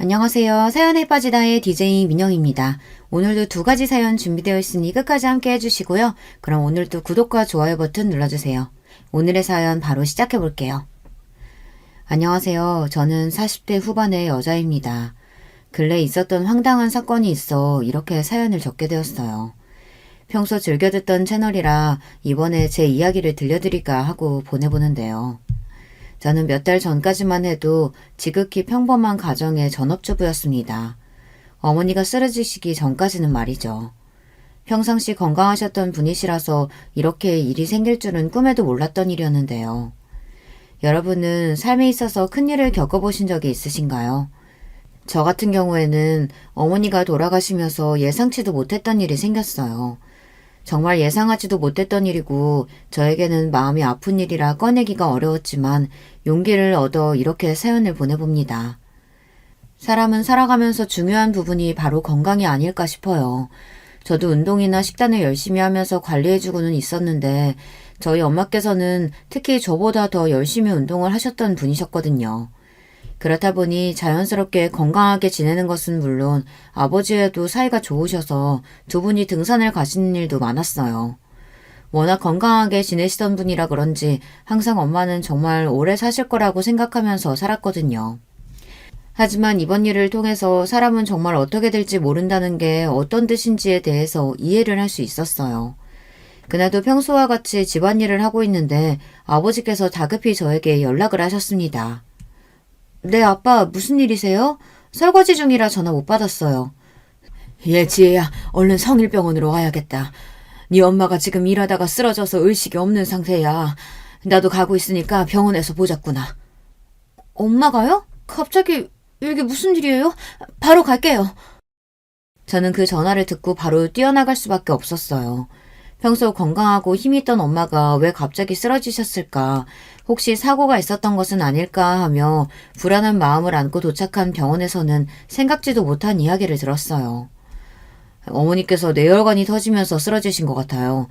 안녕하세요. 사연에 빠지다의 DJ 민영입니다. 오늘도 두 가지 사연 준비되어 있으니 끝까지 함께 해주시고요. 그럼 오늘도 구독과 좋아요 버튼 눌러주세요. 오늘의 사연 바로 시작해 볼게요. 안녕하세요. 저는 40대 후반의 여자입니다. 근래 있었던 황당한 사건이 있어 이렇게 사연을 적게 되었어요. 평소 즐겨 듣던 채널이라 이번에 제 이야기를 들려드릴까 하고 보내보는데요. 저는 몇 달 전까지만 해도 지극히 평범한 가정의 전업주부였습니다. 어머니가 쓰러지시기 전까지는 말이죠. 평상시 건강하셨던 분이시라서 이렇게 일이 생길 줄은 꿈에도 몰랐던 일이었는데요. 여러분은 삶에 있어서 큰일을 겪어보신 적이 있으신가요? 저 같은 경우에는 어머니가 돌아가시면서 예상치도 못했던 일이 생겼어요. 정말 예상하지도 못했던 일이고 저에게는 마음이 아픈 일이라 꺼내기가 어려웠지만 용기를 얻어 이렇게 사연을 보내봅니다. 사람은 살아가면서 중요한 부분이 바로 건강이 아닐까 싶어요. 저도 운동이나 식단을 열심히 하면서 관리해주고는 있었는데 저희 엄마께서는 특히 저보다 더 열심히 운동을 하셨던 분이셨거든요. 그렇다 보니 자연스럽게 건강하게 지내는 것은 물론 아버지와도 사이가 좋으셔서 두 분이 등산을 가시는 일도 많았어요. 워낙 건강하게 지내시던 분이라 그런지 항상 엄마는 정말 오래 사실 거라고 생각하면서 살았거든요. 하지만 이번 일을 통해서 사람은 정말 어떻게 될지 모른다는 게 어떤 뜻인지에 대해서 이해를 할 수 있었어요. 그날도 평소와 같이 집안일을 하고 있는데 아버지께서 다급히 저에게 연락을 하셨습니다. 네, 아빠, 무슨 일이세요? 설거지 중이라 전화 못 받았어요. 지혜야, 얼른 성일병원으로 와야겠다. 네 엄마가 지금 일하다가 쓰러져서 의식이 없는 상태야. 나도 가고 있으니까 병원에서 보자꾸나. 엄마가요? 갑자기 이게 무슨 일이에요? 바로 갈게요. 저는 그 전화를 듣고 바로 뛰어나갈 수밖에 없었어요. 평소 건강하고 힘이 있던 엄마가 왜 갑자기 쓰러지셨을까? 혹시 사고가 있었던 것은 아닐까 하며 불안한 마음을 안고 도착한 병원에서는 생각지도 못한 이야기를 들었어요. 어머니께서 뇌혈관이 터지면서 쓰러지신 것 같아요.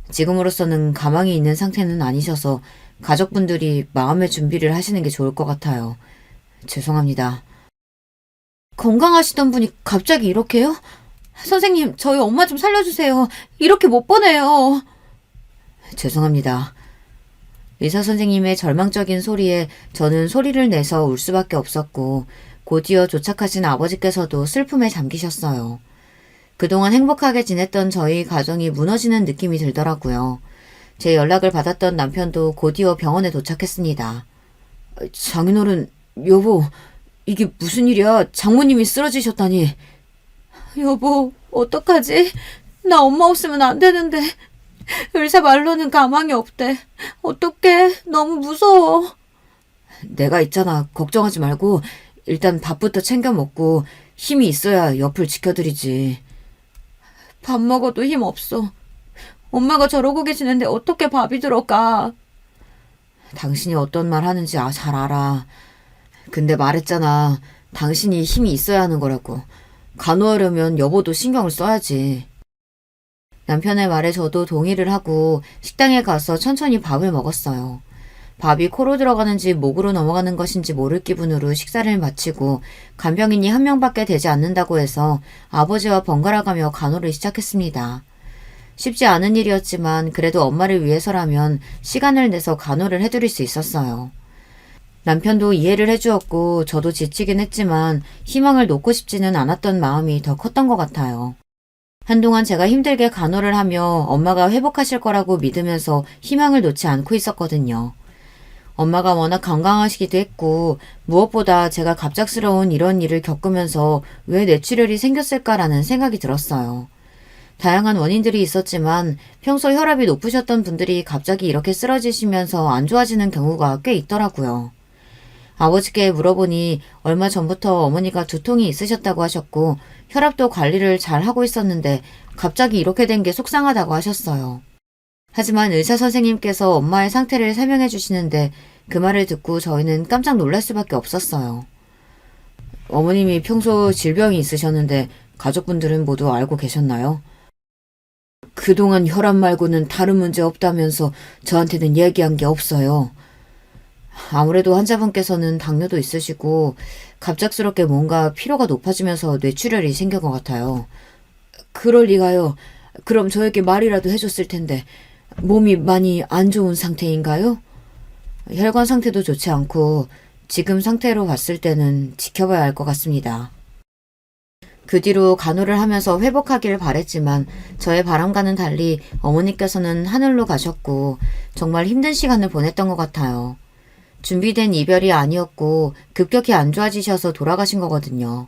지금으로서는 가망이 있는 상태는 아니셔서 가족분들이 마음의 준비를 하시는 게 좋을 것 같아요. 죄송합니다. 건강하시던 분이 갑자기 이렇게요? 선생님, 저희 엄마 좀 살려주세요. 이렇게 못 보내요. 죄송합니다. 의사 선생님의 절망적인 소리에 저는 소리를 내서 울 수밖에 없었고 곧이어 도착하신 아버지께서도 슬픔에 잠기셨어요. 그동안 행복하게 지냈던 저희 가정이 무너지는 느낌이 들더라고요. 제 연락을 받았던 남편도 곧이어 병원에 도착했습니다. 장인어른, 여보, 이게 무슨 일이야? 장모님이 쓰러지셨다니. 여보, 어떡하지? 나 엄마 없으면 안 되는데. 의사 말로는 가망이 없대. 어떡해? 너무 무서워. 내가 있잖아. 걱정하지 말고 일단 밥부터 챙겨 먹고 힘이 있어야 옆을 지켜드리지. 밥 먹어도 힘 없어. 엄마가 저러고 계시는데 어떻게 밥이 들어가? 당신이 어떤 말 하는지 잘 알아. 근데 말했잖아. 당신이 힘이 있어야 하는 거라고. 간호하려면 여보도 신경을 써야지. 남편의 말에 저도 동의를 하고 식당에 가서 천천히 밥을 먹었어요. 밥이 코로 들어가는지 목으로 넘어가는 것인지 모를 기분으로 식사를 마치고 간병인이 한 명밖에 되지 않는다고 해서 아버지와 번갈아가며 간호를 시작했습니다. 쉽지 않은 일이었지만 그래도 엄마를 위해서라면 시간을 내서 간호를 해드릴 수 있었어요. 남편도 이해를 해주었고 저도 지치긴 했지만 희망을 놓고 싶지는 않았던 마음이 더 컸던 것 같아요. 한동안 제가 힘들게 간호를 하며 엄마가 회복하실 거라고 믿으면서 희망을 놓지 않고 있었거든요. 엄마가 워낙 건강하시기도 했고 무엇보다 제가 갑작스러운 이런 일을 겪으면서 왜 뇌출혈이 생겼을까라는 생각이 들었어요. 다양한 원인들이 있었지만 평소 혈압이 높으셨던 분들이 갑자기 이렇게 쓰러지시면서 안 좋아지는 경우가 꽤 있더라고요. 아버지께 물어보니 얼마 전부터 어머니가 두통이 있으셨다고 하셨고 혈압도 관리를 잘 하고 있었는데 갑자기 이렇게 된 게 속상하다고 하셨어요. 하지만 의사 선생님께서 엄마의 상태를 설명해 주시는데 그 말을 듣고 저희는 깜짝 놀랄 수밖에 없었어요. 어머님이 평소 질병이 있으셨는데 가족분들은 모두 알고 계셨나요? 그동안 혈압 말고는 다른 문제 없다면서 저한테는 얘기한 게 없어요. 아무래도 환자분께서는 당뇨도 있으시고 갑작스럽게 뭔가 피로가 높아지면서 뇌출혈이 생긴 것 같아요. 그럴 리가요. 그럼 저에게 말이라도 해줬을 텐데 몸이 많이 안 좋은 상태인가요? 혈관 상태도 좋지 않고 지금 상태로 봤을 때는 지켜봐야 할 것 같습니다. 그 뒤로 간호를 하면서 회복하길 바랬지만 저의 바람과는 달리 어머니께서는 하늘로 가셨고 정말 힘든 시간을 보냈던 것 같아요. 준비된 이별이 아니었고 급격히 안 좋아지셔서 돌아가신 거거든요.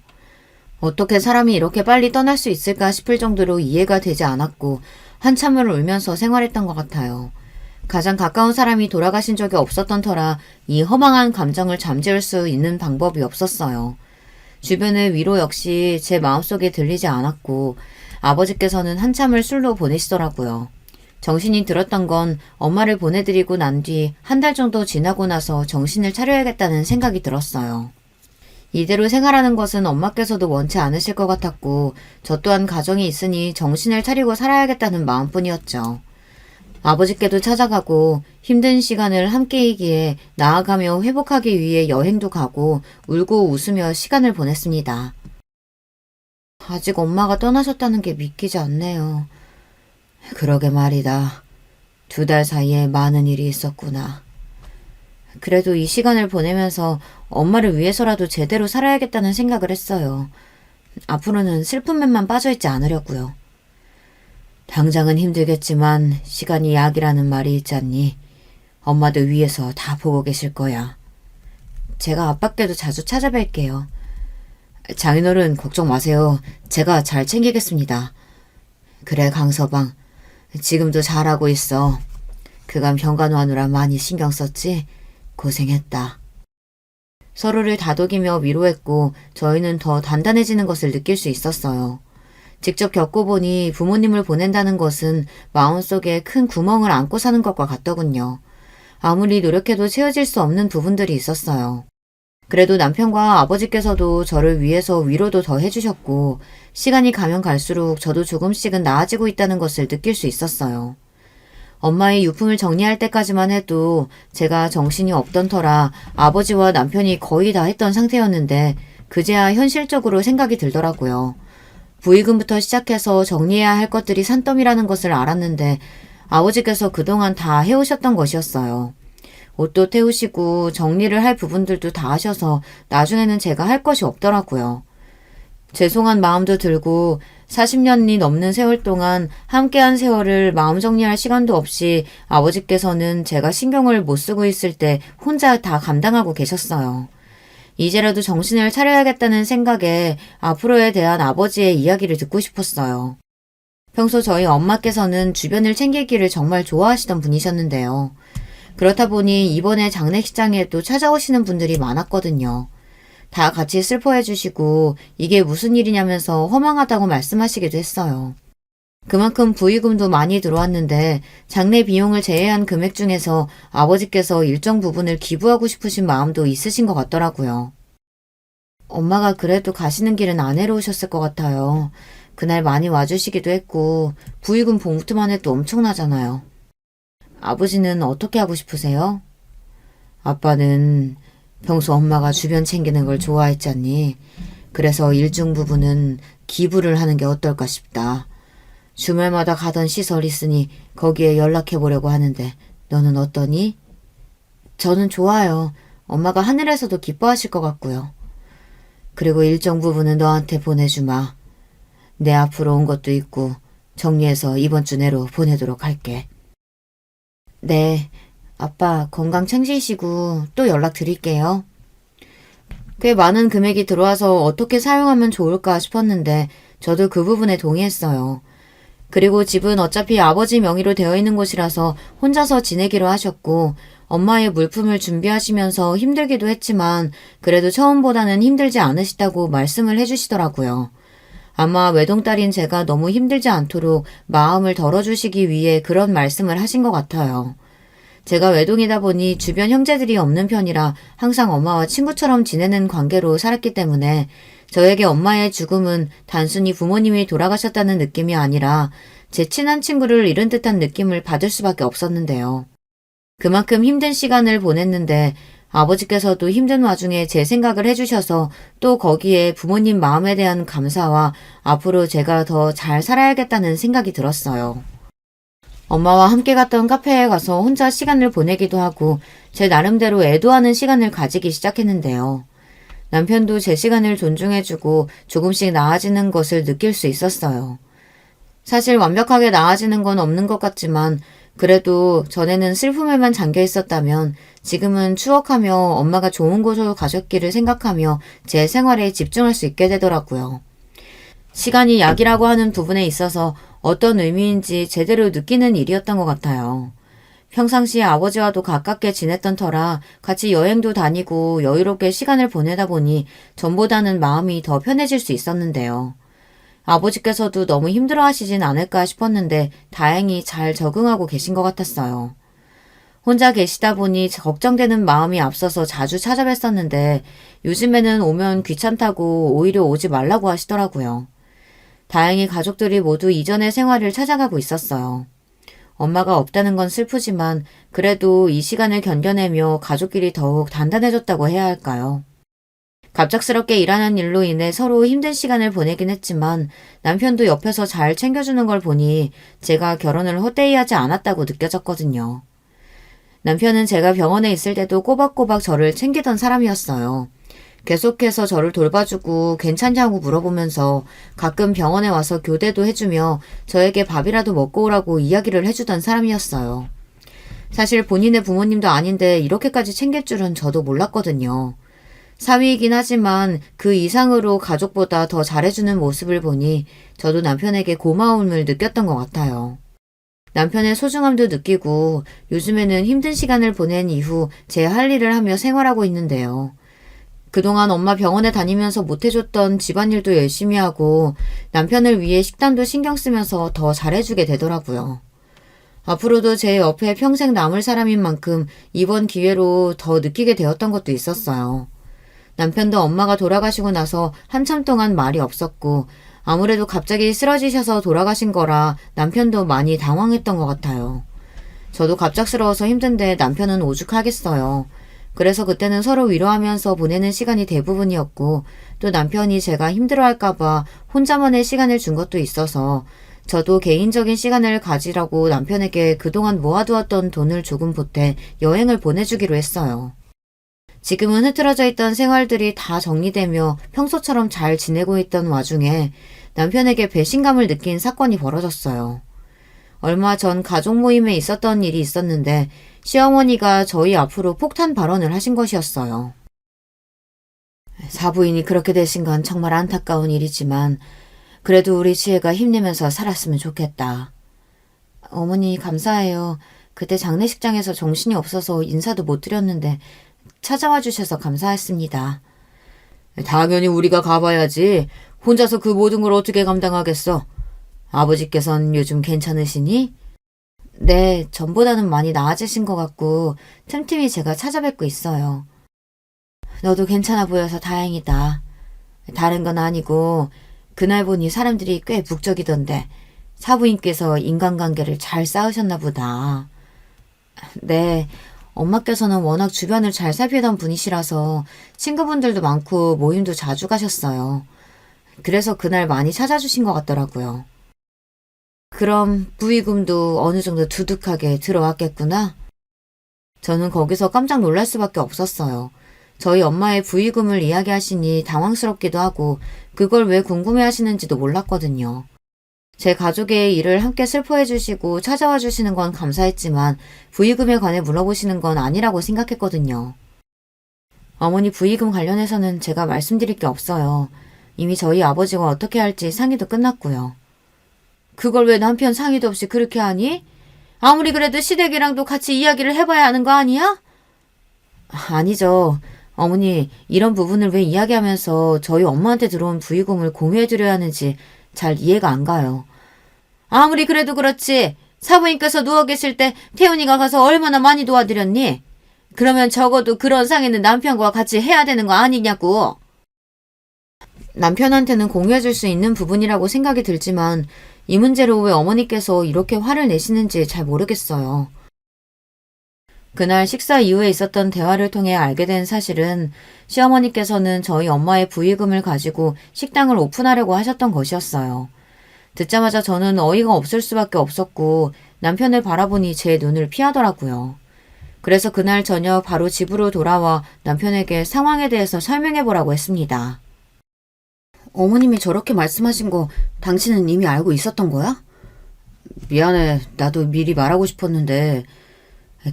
어떻게 사람이 이렇게 빨리 떠날 수 있을까 싶을 정도로 이해가 되지 않았고 한참을 울면서 생활했던 것 같아요. 가장 가까운 사람이 돌아가신 적이 없었던 터라 이 허망한 감정을 잠재울 수 있는 방법이 없었어요. 주변의 위로 역시 제 마음속에 들리지 않았고 아버지께서는 한참을 술로 보내시더라고요. 정신이 들었던 건 엄마를 보내드리고 난 뒤 한 달 정도 지나고 나서 정신을 차려야겠다는 생각이 들었어요. 이대로 생활하는 것은 엄마께서도 원치 않으실 것 같았고 저 또한 가정이 있으니 정신을 차리고 살아야겠다는 마음뿐이었죠. 아버지께도 찾아가고 힘든 시간을 함께이기에 나아가며 회복하기 위해 여행도 가고 울고 웃으며 시간을 보냈습니다. 아직 엄마가 떠나셨다는 게 믿기지 않네요. 그러게 말이다. 2달 사이에 많은 일이 있었구나. 그래도 이 시간을 보내면서 엄마를 위해서라도 제대로 살아야겠다는 생각을 했어요. 앞으로는 슬픔에만 빠져있지 않으려고요. 당장은 힘들겠지만 시간이 약이라는 말이 있잖니. 엄마도 위에서 다 보고 계실 거야. 제가 아빠께도 자주 찾아뵐게요. 장인어른 걱정 마세요. 제가 잘 챙기겠습니다. 그래 강서방. 지금도 잘하고 있어. 그간 병간호하느라 많이 신경 썼지? 고생했다. 서로를 다독이며 위로했고 저희는 더 단단해지는 것을 느낄 수 있었어요. 직접 겪어보니 부모님을 보낸다는 것은 마음속에 큰 구멍을 안고 사는 것과 같더군요. 아무리 노력해도 채워질 수 없는 부분들이 있었어요. 그래도 남편과 아버지께서도 저를 위해서 위로도 더 해주셨고 시간이 가면 갈수록 저도 조금씩은 나아지고 있다는 것을 느낄 수 있었어요. 엄마의 유품을 정리할 때까지만 해도 제가 정신이 없던 터라 아버지와 남편이 거의 다 했던 상태였는데 그제야 현실적으로 생각이 들더라고요. 부의금부터 시작해서 정리해야 할 것들이 산더미라는 것을 알았는데 아버지께서 그동안 다 해오셨던 것이었어요. 옷도 태우시고 정리를 할 부분들도 다 하셔서 나중에는 제가 할 것이 없더라고요. 죄송한 마음도 들고 40년이 넘는 세월 동안 함께한 세월을 마음 정리할 시간도 없이 아버지께서는 제가 신경을 못 쓰고 있을 때 혼자 다 감당하고 계셨어요. 이제라도 정신을 차려야겠다는 생각에 앞으로에 대한 아버지의 이야기를 듣고 싶었어요. 평소 저희 엄마께서는 주변을 챙기기를 정말 좋아하시던 분이셨는데요. 그렇다 보니 이번에 장례식장에도 찾아오시는 분들이 많았거든요. 다 같이 슬퍼해 주시고 이게 무슨 일이냐면서 허망하다고 말씀하시기도 했어요. 그만큼 부의금도 많이 들어왔는데 장례 비용을 제외한 금액 중에서 아버지께서 일정 부분을 기부하고 싶으신 마음도 있으신 것 같더라고요. 엄마가 그래도 가시는 길은 안 해로우셨을 것 같아요. 그날 많이 와주시기도 했고 부의금 봉투만 해도 엄청나잖아요. 아버지는 어떻게 하고 싶으세요? 아빠는 평소 엄마가 주변 챙기는 걸 좋아했잖니. 그래서 일정 부분은 기부를 하는 게 어떨까 싶다. 주말마다 가던 시설 있으니 거기에 연락해 보려고 하는데 너는 어떠니? 저는 좋아요. 엄마가 하늘에서도 기뻐하실 것 같고요. 그리고 일정 부분은 너한테 보내주마. 내 앞으로 온 것도 있고 정리해서 이번 주 내로 보내도록 할게. 네, 아빠 건강 챙기시고 또 연락드릴게요. 꽤 많은 금액이 들어와서 어떻게 사용하면 좋을까 싶었는데 저도 그 부분에 동의했어요. 그리고 집은 어차피 아버지 명의로 되어 있는 곳이라서 혼자서 지내기로 하셨고 엄마의 물품을 준비하시면서 힘들기도 했지만 그래도 처음보다는 힘들지 않으시다고 말씀을 해주시더라고요. 아마 외동딸인 제가 너무 힘들지 않도록 마음을 덜어주시기 위해 그런 말씀을 하신 것 같아요. 제가 외동이다 보니 주변 형제들이 없는 편이라 항상 엄마와 친구처럼 지내는 관계로 살았기 때문에 저에게 엄마의 죽음은 단순히 부모님이 돌아가셨다는 느낌이 아니라 제 친한 친구를 잃은 듯한 느낌을 받을 수밖에 없었는데요. 그만큼 힘든 시간을 보냈는데 아버지께서도 힘든 와중에 제 생각을 해주셔서 또 거기에 부모님 마음에 대한 감사와 앞으로 제가 더 잘 살아야겠다는 생각이 들었어요. 엄마와 함께 갔던 카페에 가서 혼자 시간을 보내기도 하고 제 나름대로 애도하는 시간을 가지기 시작했는데요. 남편도 제 시간을 존중해주고 조금씩 나아지는 것을 느낄 수 있었어요. 사실 완벽하게 나아지는 건 없는 것 같지만 그래도 전에는 슬픔에만 잠겨 있었다면 지금은 추억하며 엄마가 좋은 곳으로 가셨기를 생각하며 제 생활에 집중할 수 있게 되더라고요. 시간이 약이라고 하는 부분에 있어서 어떤 의미인지 제대로 느끼는 일이었던 것 같아요. 평상시에 아버지와도 가깝게 지냈던 터라 같이 여행도 다니고 여유롭게 시간을 보내다 보니 전보다는 마음이 더 편해질 수 있었는데요. 아버지께서도 너무 힘들어 하시진 않을까 싶었는데 다행히 잘 적응하고 계신 것 같았어요. 혼자 계시다 보니 걱정되는 마음이 앞서서 자주 찾아뵀었는데 요즘에는 오면 귀찮다고 오히려 오지 말라고 하시더라고요. 다행히 가족들이 모두 이전의 생활을 찾아가고 있었어요. 엄마가 없다는 건 슬프지만 그래도 이 시간을 견뎌내며 가족끼리 더욱 단단해졌다고 해야 할까요? 갑작스럽게 일하는 일로 인해 서로 힘든 시간을 보내긴 했지만 남편도 옆에서 잘 챙겨주는 걸 보니 제가 결혼을 헛되이 하지 않았다고 느껴졌거든요. 남편은 제가 병원에 있을 때도 꼬박꼬박 저를 챙기던 사람이었어요. 계속해서 저를 돌봐주고 괜찮냐고 물어보면서 가끔 병원에 와서 교대도 해주며 저에게 밥이라도 먹고 오라고 이야기를 해주던 사람이었어요. 사실 본인의 부모님도 아닌데 이렇게까지 챙길 줄은 저도 몰랐거든요. 사위이긴 하지만 그 이상으로 가족보다 더 잘해주는 모습을 보니 저도 남편에게 고마움을 느꼈던 것 같아요. 남편의 소중함도 느끼고 요즘에는 힘든 시간을 보낸 이후 제 할 일을 하며 생활하고 있는데요. 그동안 엄마 병원에 다니면서 못해줬던 집안일도 열심히 하고 남편을 위해 식단도 신경 쓰면서 더 잘해주게 되더라고요. 앞으로도 제 옆에 평생 남을 사람인 만큼 이번 기회로 더 느끼게 되었던 것도 있었어요. 남편도 엄마가 돌아가시고 나서 한참 동안 말이 없었고 아무래도 갑자기 쓰러지셔서 돌아가신 거라 남편도 많이 당황했던 것 같아요. 저도 갑작스러워서 힘든데 남편은 오죽하겠어요. 그래서 그때는 서로 위로하면서 보내는 시간이 대부분이었고 또 남편이 제가 힘들어할까봐 혼자만의 시간을 준 것도 있어서 저도 개인적인 시간을 가지라고 남편에게 그동안 모아두었던 돈을 조금 보태 여행을 보내주기로 했어요. 지금은 흐트러져 있던 생활들이 다 정리되며 평소처럼 잘 지내고 있던 와중에 남편에게 배신감을 느낀 사건이 벌어졌어요. 얼마 전 가족 모임에 있었던 일이 있었는데 시어머니가 저희 앞으로 폭탄 발언을 하신 것이었어요. 사부인이 그렇게 되신 건 정말 안타까운 일이지만 그래도 우리 지혜가 힘내면서 살았으면 좋겠다. 어머니 감사해요. 그때 장례식장에서 정신이 없어서 인사도 못 드렸는데 찾아와 주셔서 감사했습니다. 당연히 우리가 가봐야지. 혼자서 그 모든 걸 어떻게 감당하겠어? 아버지께선 요즘 괜찮으시니? 네, 전보다는 많이 나아지신 것 같고 틈틈이 제가 찾아뵙고 있어요. 너도 괜찮아 보여서 다행이다. 다른 건 아니고 그날 보니 사람들이 꽤 북적이던데 사부인께서 인간관계를 잘 쌓으셨나 보다. 네, 엄마께서는 워낙 주변을 잘 살피던 분이시라서 친구분들도 많고 모임도 자주 가셨어요. 그래서 그날 많이 찾아주신 것 같더라고요. 그럼 부의금도 어느 정도 두둑하게 들어왔겠구나? 저는 거기서 깜짝 놀랄 수밖에 없었어요. 저희 엄마의 부의금을 이야기하시니 당황스럽기도 하고 그걸 왜 궁금해 하시는지도 몰랐거든요. 제 가족의 일을 함께 슬퍼해 주시고 찾아와 주시는 건 감사했지만 부의금에 관해 물어보시는 건 아니라고 생각했거든요. 어머니 부의금 관련해서는 제가 말씀드릴 게 없어요. 이미 저희 아버지와 어떻게 할지 상의도 끝났고요. 그걸 왜 남편 상의도 없이 그렇게 하니? 아무리 그래도 시댁이랑도 같이 이야기를 해봐야 하는 거 아니야? 아니죠. 어머니, 이런 부분을 왜 이야기하면서 저희 엄마한테 들어온 부의금을 공유해드려야 하는지 잘 이해가 안 가요. 아무리 그래도 그렇지. 사부인께서 누워 계실 때 태훈이가 가서 얼마나 많이 도와드렸니? 그러면 적어도 그런 상의는 남편과 같이 해야 되는 거 아니냐고. 남편한테는 공유해줄 수 있는 부분이라고 생각이 들지만 이 문제로 왜 어머니께서 이렇게 화를 내시는지 잘 모르겠어요. 그날 식사 이후에 있었던 대화를 통해 알게 된 사실은 시어머니께서는 저희 엄마의 부의금을 가지고 식당을 오픈하려고 하셨던 것이었어요. 듣자마자 저는 어이가 없을 수밖에 없었고 남편을 바라보니 제 눈을 피하더라고요. 그래서 그날 저녁 바로 집으로 돌아와 남편에게 상황에 대해서 설명해보라고 했습니다. 어머님이 저렇게 말씀하신 거 당신은 이미 알고 있었던 거야? 미안해. 나도 미리 말하고 싶었는데.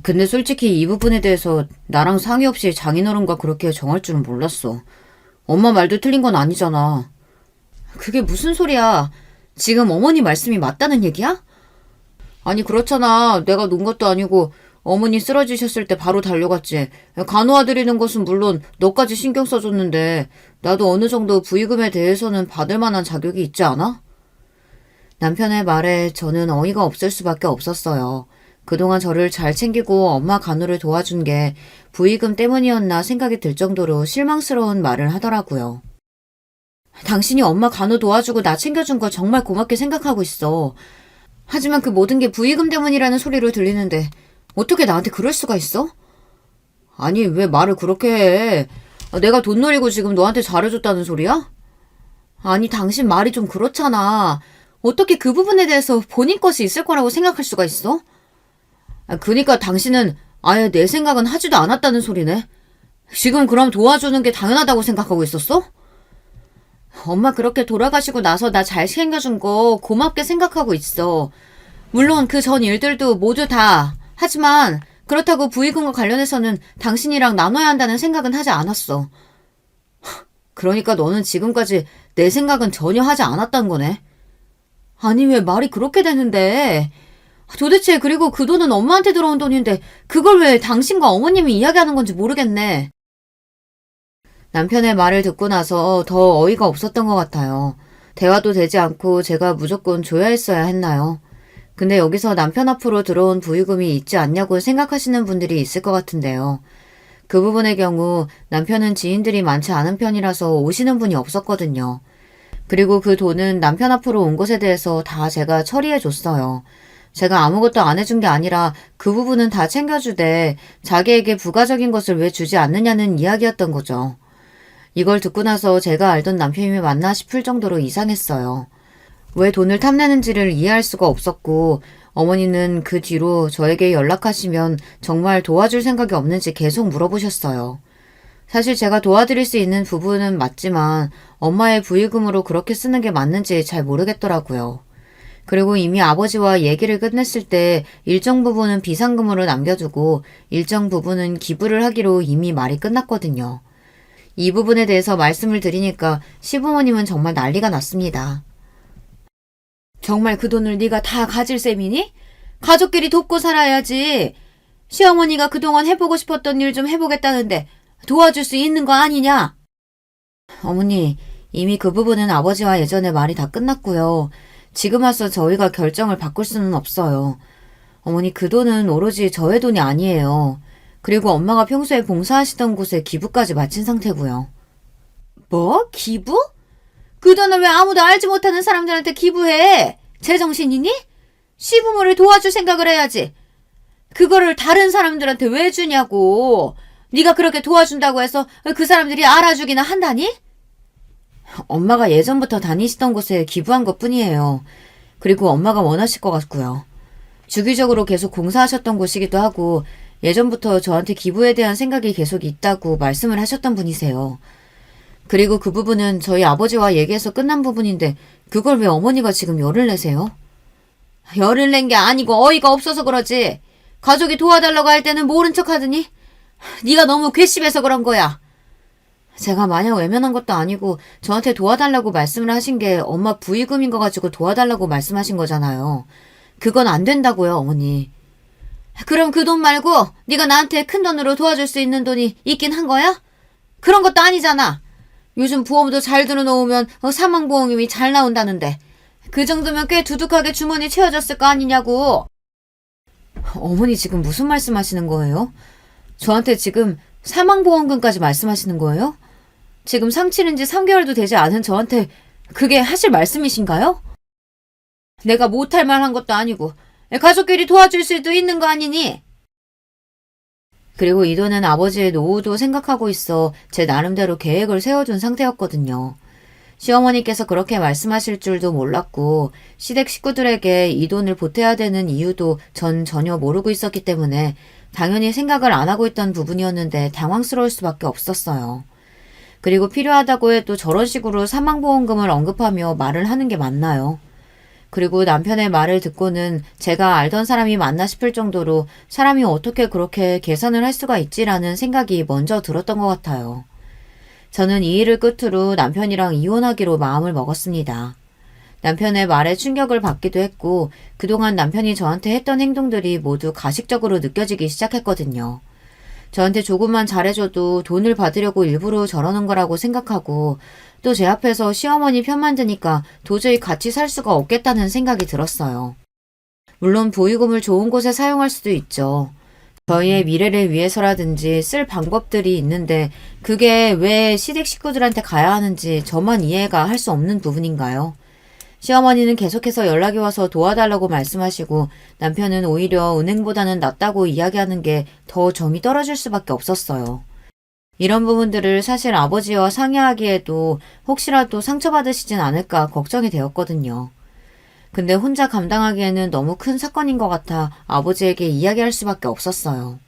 근데 솔직히 이 부분에 대해서 나랑 상의 없이 장인어른과 그렇게 정할 줄은 몰랐어. 엄마 말도 틀린 건 아니잖아. 그게 무슨 소리야. 지금 어머니 말씀이 맞다는 얘기야? 아니 그렇잖아. 내가 논 것도 아니고 어머니 쓰러지셨을 때 바로 달려갔지. 간호해드리는 것은 물론 너까지 신경 써줬는데 나도 어느 정도 부의금에 대해서는 받을 만한 자격이 있지 않아? 남편의 말에 저는 어이가 없을 수밖에 없었어요. 그동안 저를 잘 챙기고 엄마 간호를 도와준 게 부의금 때문이었나 생각이 들 정도로 실망스러운 말을 하더라고요. 당신이 엄마 간호 도와주고 나 챙겨준 거 정말 고맙게 생각하고 있어. 하지만 그 모든 게 부의금 때문이라는 소리로 들리는데 어떻게 나한테 그럴 수가 있어? 아니 왜 말을 그렇게 해? 내가 돈 노리고 지금 너한테 잘해줬다는 소리야? 아니 당신 말이 좀 그렇잖아. 어떻게 그 부분에 대해서 본인 것이 있을 거라고 생각할 수가 있어? 그니까 당신은 아예 내 생각은 하지도 않았다는 소리네. 지금 그럼 도와주는 게 당연하다고 생각하고 있었어? 엄마 그렇게 돌아가시고 나서 나 잘 챙겨준 거 고맙게 생각하고 있어. 물론 그 전 일들도 모두 다. 하지만 그렇다고 부의금과 관련해서는 당신이랑 나눠야 한다는 생각은 하지 않았어. 그러니까 너는 지금까지 내 생각은 전혀 하지 않았다는 거네. 아니 왜 말이 그렇게 되는데. 도대체 그리고 그 돈은 엄마한테 들어온 돈인데 그걸 왜 당신과 어머님이 이야기하는 건지 모르겠네. 남편의 말을 듣고 나서 더 어이가 없었던 것 같아요. 대화도 되지 않고 제가 무조건 줘야 했어야 했나요? 근데 여기서 남편 앞으로 들어온 부의금이 있지 않냐고 생각하시는 분들이 있을 것 같은데요. 그 부분의 경우 남편은 지인들이 많지 않은 편이라서 오시는 분이 없었거든요. 그리고 그 돈은 남편 앞으로 온 것에 대해서 다 제가 처리해 줬어요. 제가 아무것도 안 해준 게 아니라 그 부분은 다 챙겨주되 자기에게 부가적인 것을 왜 주지 않느냐는 이야기였던 거죠. 이걸 듣고 나서 제가 알던 남편이 맞나 싶을 정도로 이상했어요. 왜 돈을 탐내는지를 이해할 수가 없었고 어머니는 그 뒤로 저에게 연락하시면 정말 도와줄 생각이 없는지 계속 물어보셨어요. 사실 제가 도와드릴 수 있는 부분은 맞지만 엄마의 부의금으로 그렇게 쓰는 게 맞는지 잘 모르겠더라고요. 그리고 이미 아버지와 얘기를 끝냈을 때 일정 부분은 비상금으로 남겨두고 일정 부분은 기부를 하기로 이미 말이 끝났거든요. 이 부분에 대해서 말씀을 드리니까 시부모님은 정말 난리가 났습니다. 정말 그 돈을 네가 다 가질 셈이니? 가족끼리 돕고 살아야지. 시어머니가 그동안 해보고 싶었던 일 좀 해보겠다는데 도와줄 수 있는 거 아니냐? 어머니, 이미 그 부분은 아버지와 예전에 말이 다 끝났고요. 지금 와서 저희가 결정을 바꿀 수는 없어요. 어머니, 그 돈은 오로지 저의 돈이 아니에요. 그리고 엄마가 평소에 봉사하시던 곳에 기부까지 마친 상태고요. 뭐? 기부? 그 돈을 왜 아무도 알지 못하는 사람들한테 기부해? 제정신이니? 시부모를 도와줄 생각을 해야지. 그거를 다른 사람들한테 왜 주냐고. 네가 그렇게 도와준다고 해서 그 사람들이 알아주기나 한다니? 엄마가 예전부터 다니시던 곳에 기부한 것뿐이에요. 그리고 엄마가 원하실 것 같고요. 주기적으로 계속 공사하셨던 곳이기도 하고 예전부터 저한테 기부에 대한 생각이 계속 있다고 말씀을 하셨던 분이세요. 그리고 그 부분은 저희 아버지와 얘기해서 끝난 부분인데 그걸 왜 어머니가 지금 열을 내세요? 열을 낸 게 아니고 어이가 없어서 그러지. 가족이 도와달라고 할 때는 모른 척 하더니 네가 너무 괘씸해서 그런 거야. 제가 마냥 외면한 것도 아니고 저한테 도와달라고 말씀을 하신 게 엄마 부의금인 거 가지고 도와달라고 말씀하신 거잖아요. 그건 안 된다고요, 어머니. 그럼 그 돈 말고 네가 나한테 큰 돈으로 도와줄 수 있는 돈이 있긴 한 거야? 그런 것도 아니잖아. 요즘 보험도 잘 들어놓으면 사망보험금이 잘 나온다는데 그 정도면 꽤 두둑하게 주머니 채워졌을 거 아니냐고. 어머니 지금 무슨 말씀하시는 거예요? 저한테 지금 사망보험금까지 말씀하시는 거예요? 지금 상 치른 지 3개월도 되지 않은 저한테 그게 하실 말씀이신가요? 내가 못할 말 한 것도 아니고 가족끼리 도와줄 수도 있는 거 아니니? 그리고 이 돈은 아버지의 노후도 생각하고 있어 제 나름대로 계획을 세워둔 상태였거든요. 시어머니께서 그렇게 말씀하실 줄도 몰랐고 시댁 식구들에게 이 돈을 보태야 되는 이유도 전 전혀 모르고 있었기 때문에 당연히 생각을 안 하고 있던 부분이었는데 당황스러울 수밖에 없었어요. 그리고 필요하다고 해도 저런 식으로 사망보험금을 언급하며 말을 하는 게 맞나요? 그리고 남편의 말을 듣고는 제가 알던 사람이 맞나 싶을 정도로 사람이 어떻게 그렇게 계산을 할 수가 있지라는 생각이 먼저 들었던 것 같아요. 저는 이 일을 끝으로 남편이랑 이혼하기로 마음을 먹었습니다. 남편의 말에 충격을 받기도 했고 그동안 남편이 저한테 했던 행동들이 모두 가식적으로 느껴지기 시작했거든요. 저한테 조금만 잘해줘도 돈을 받으려고 일부러 저러는 거라고 생각하고 또 제 앞에서 시어머니 편만 드니까 도저히 같이 살 수가 없겠다는 생각이 들었어요. 물론 보육음을 좋은 곳에 사용할 수도 있죠. 저희의 미래를 위해서라든지 쓸 방법들이 있는데 그게 왜 시댁 식구들한테 가야 하는지 저만 이해가 할 수 없는 부분인가요? 시어머니는 계속해서 연락이 와서 도와달라고 말씀하시고 남편은 오히려 은행보다는 낫다고 이야기하는 게 더 정이 떨어질 수밖에 없었어요. 이런 부분들을 사실 아버지와 상의하기에도 혹시라도 상처받으시진 않을까 걱정이 되었거든요. 근데 혼자 감당하기에는 너무 큰 사건인 것 같아 아버지에게 이야기할 수밖에 없었어요.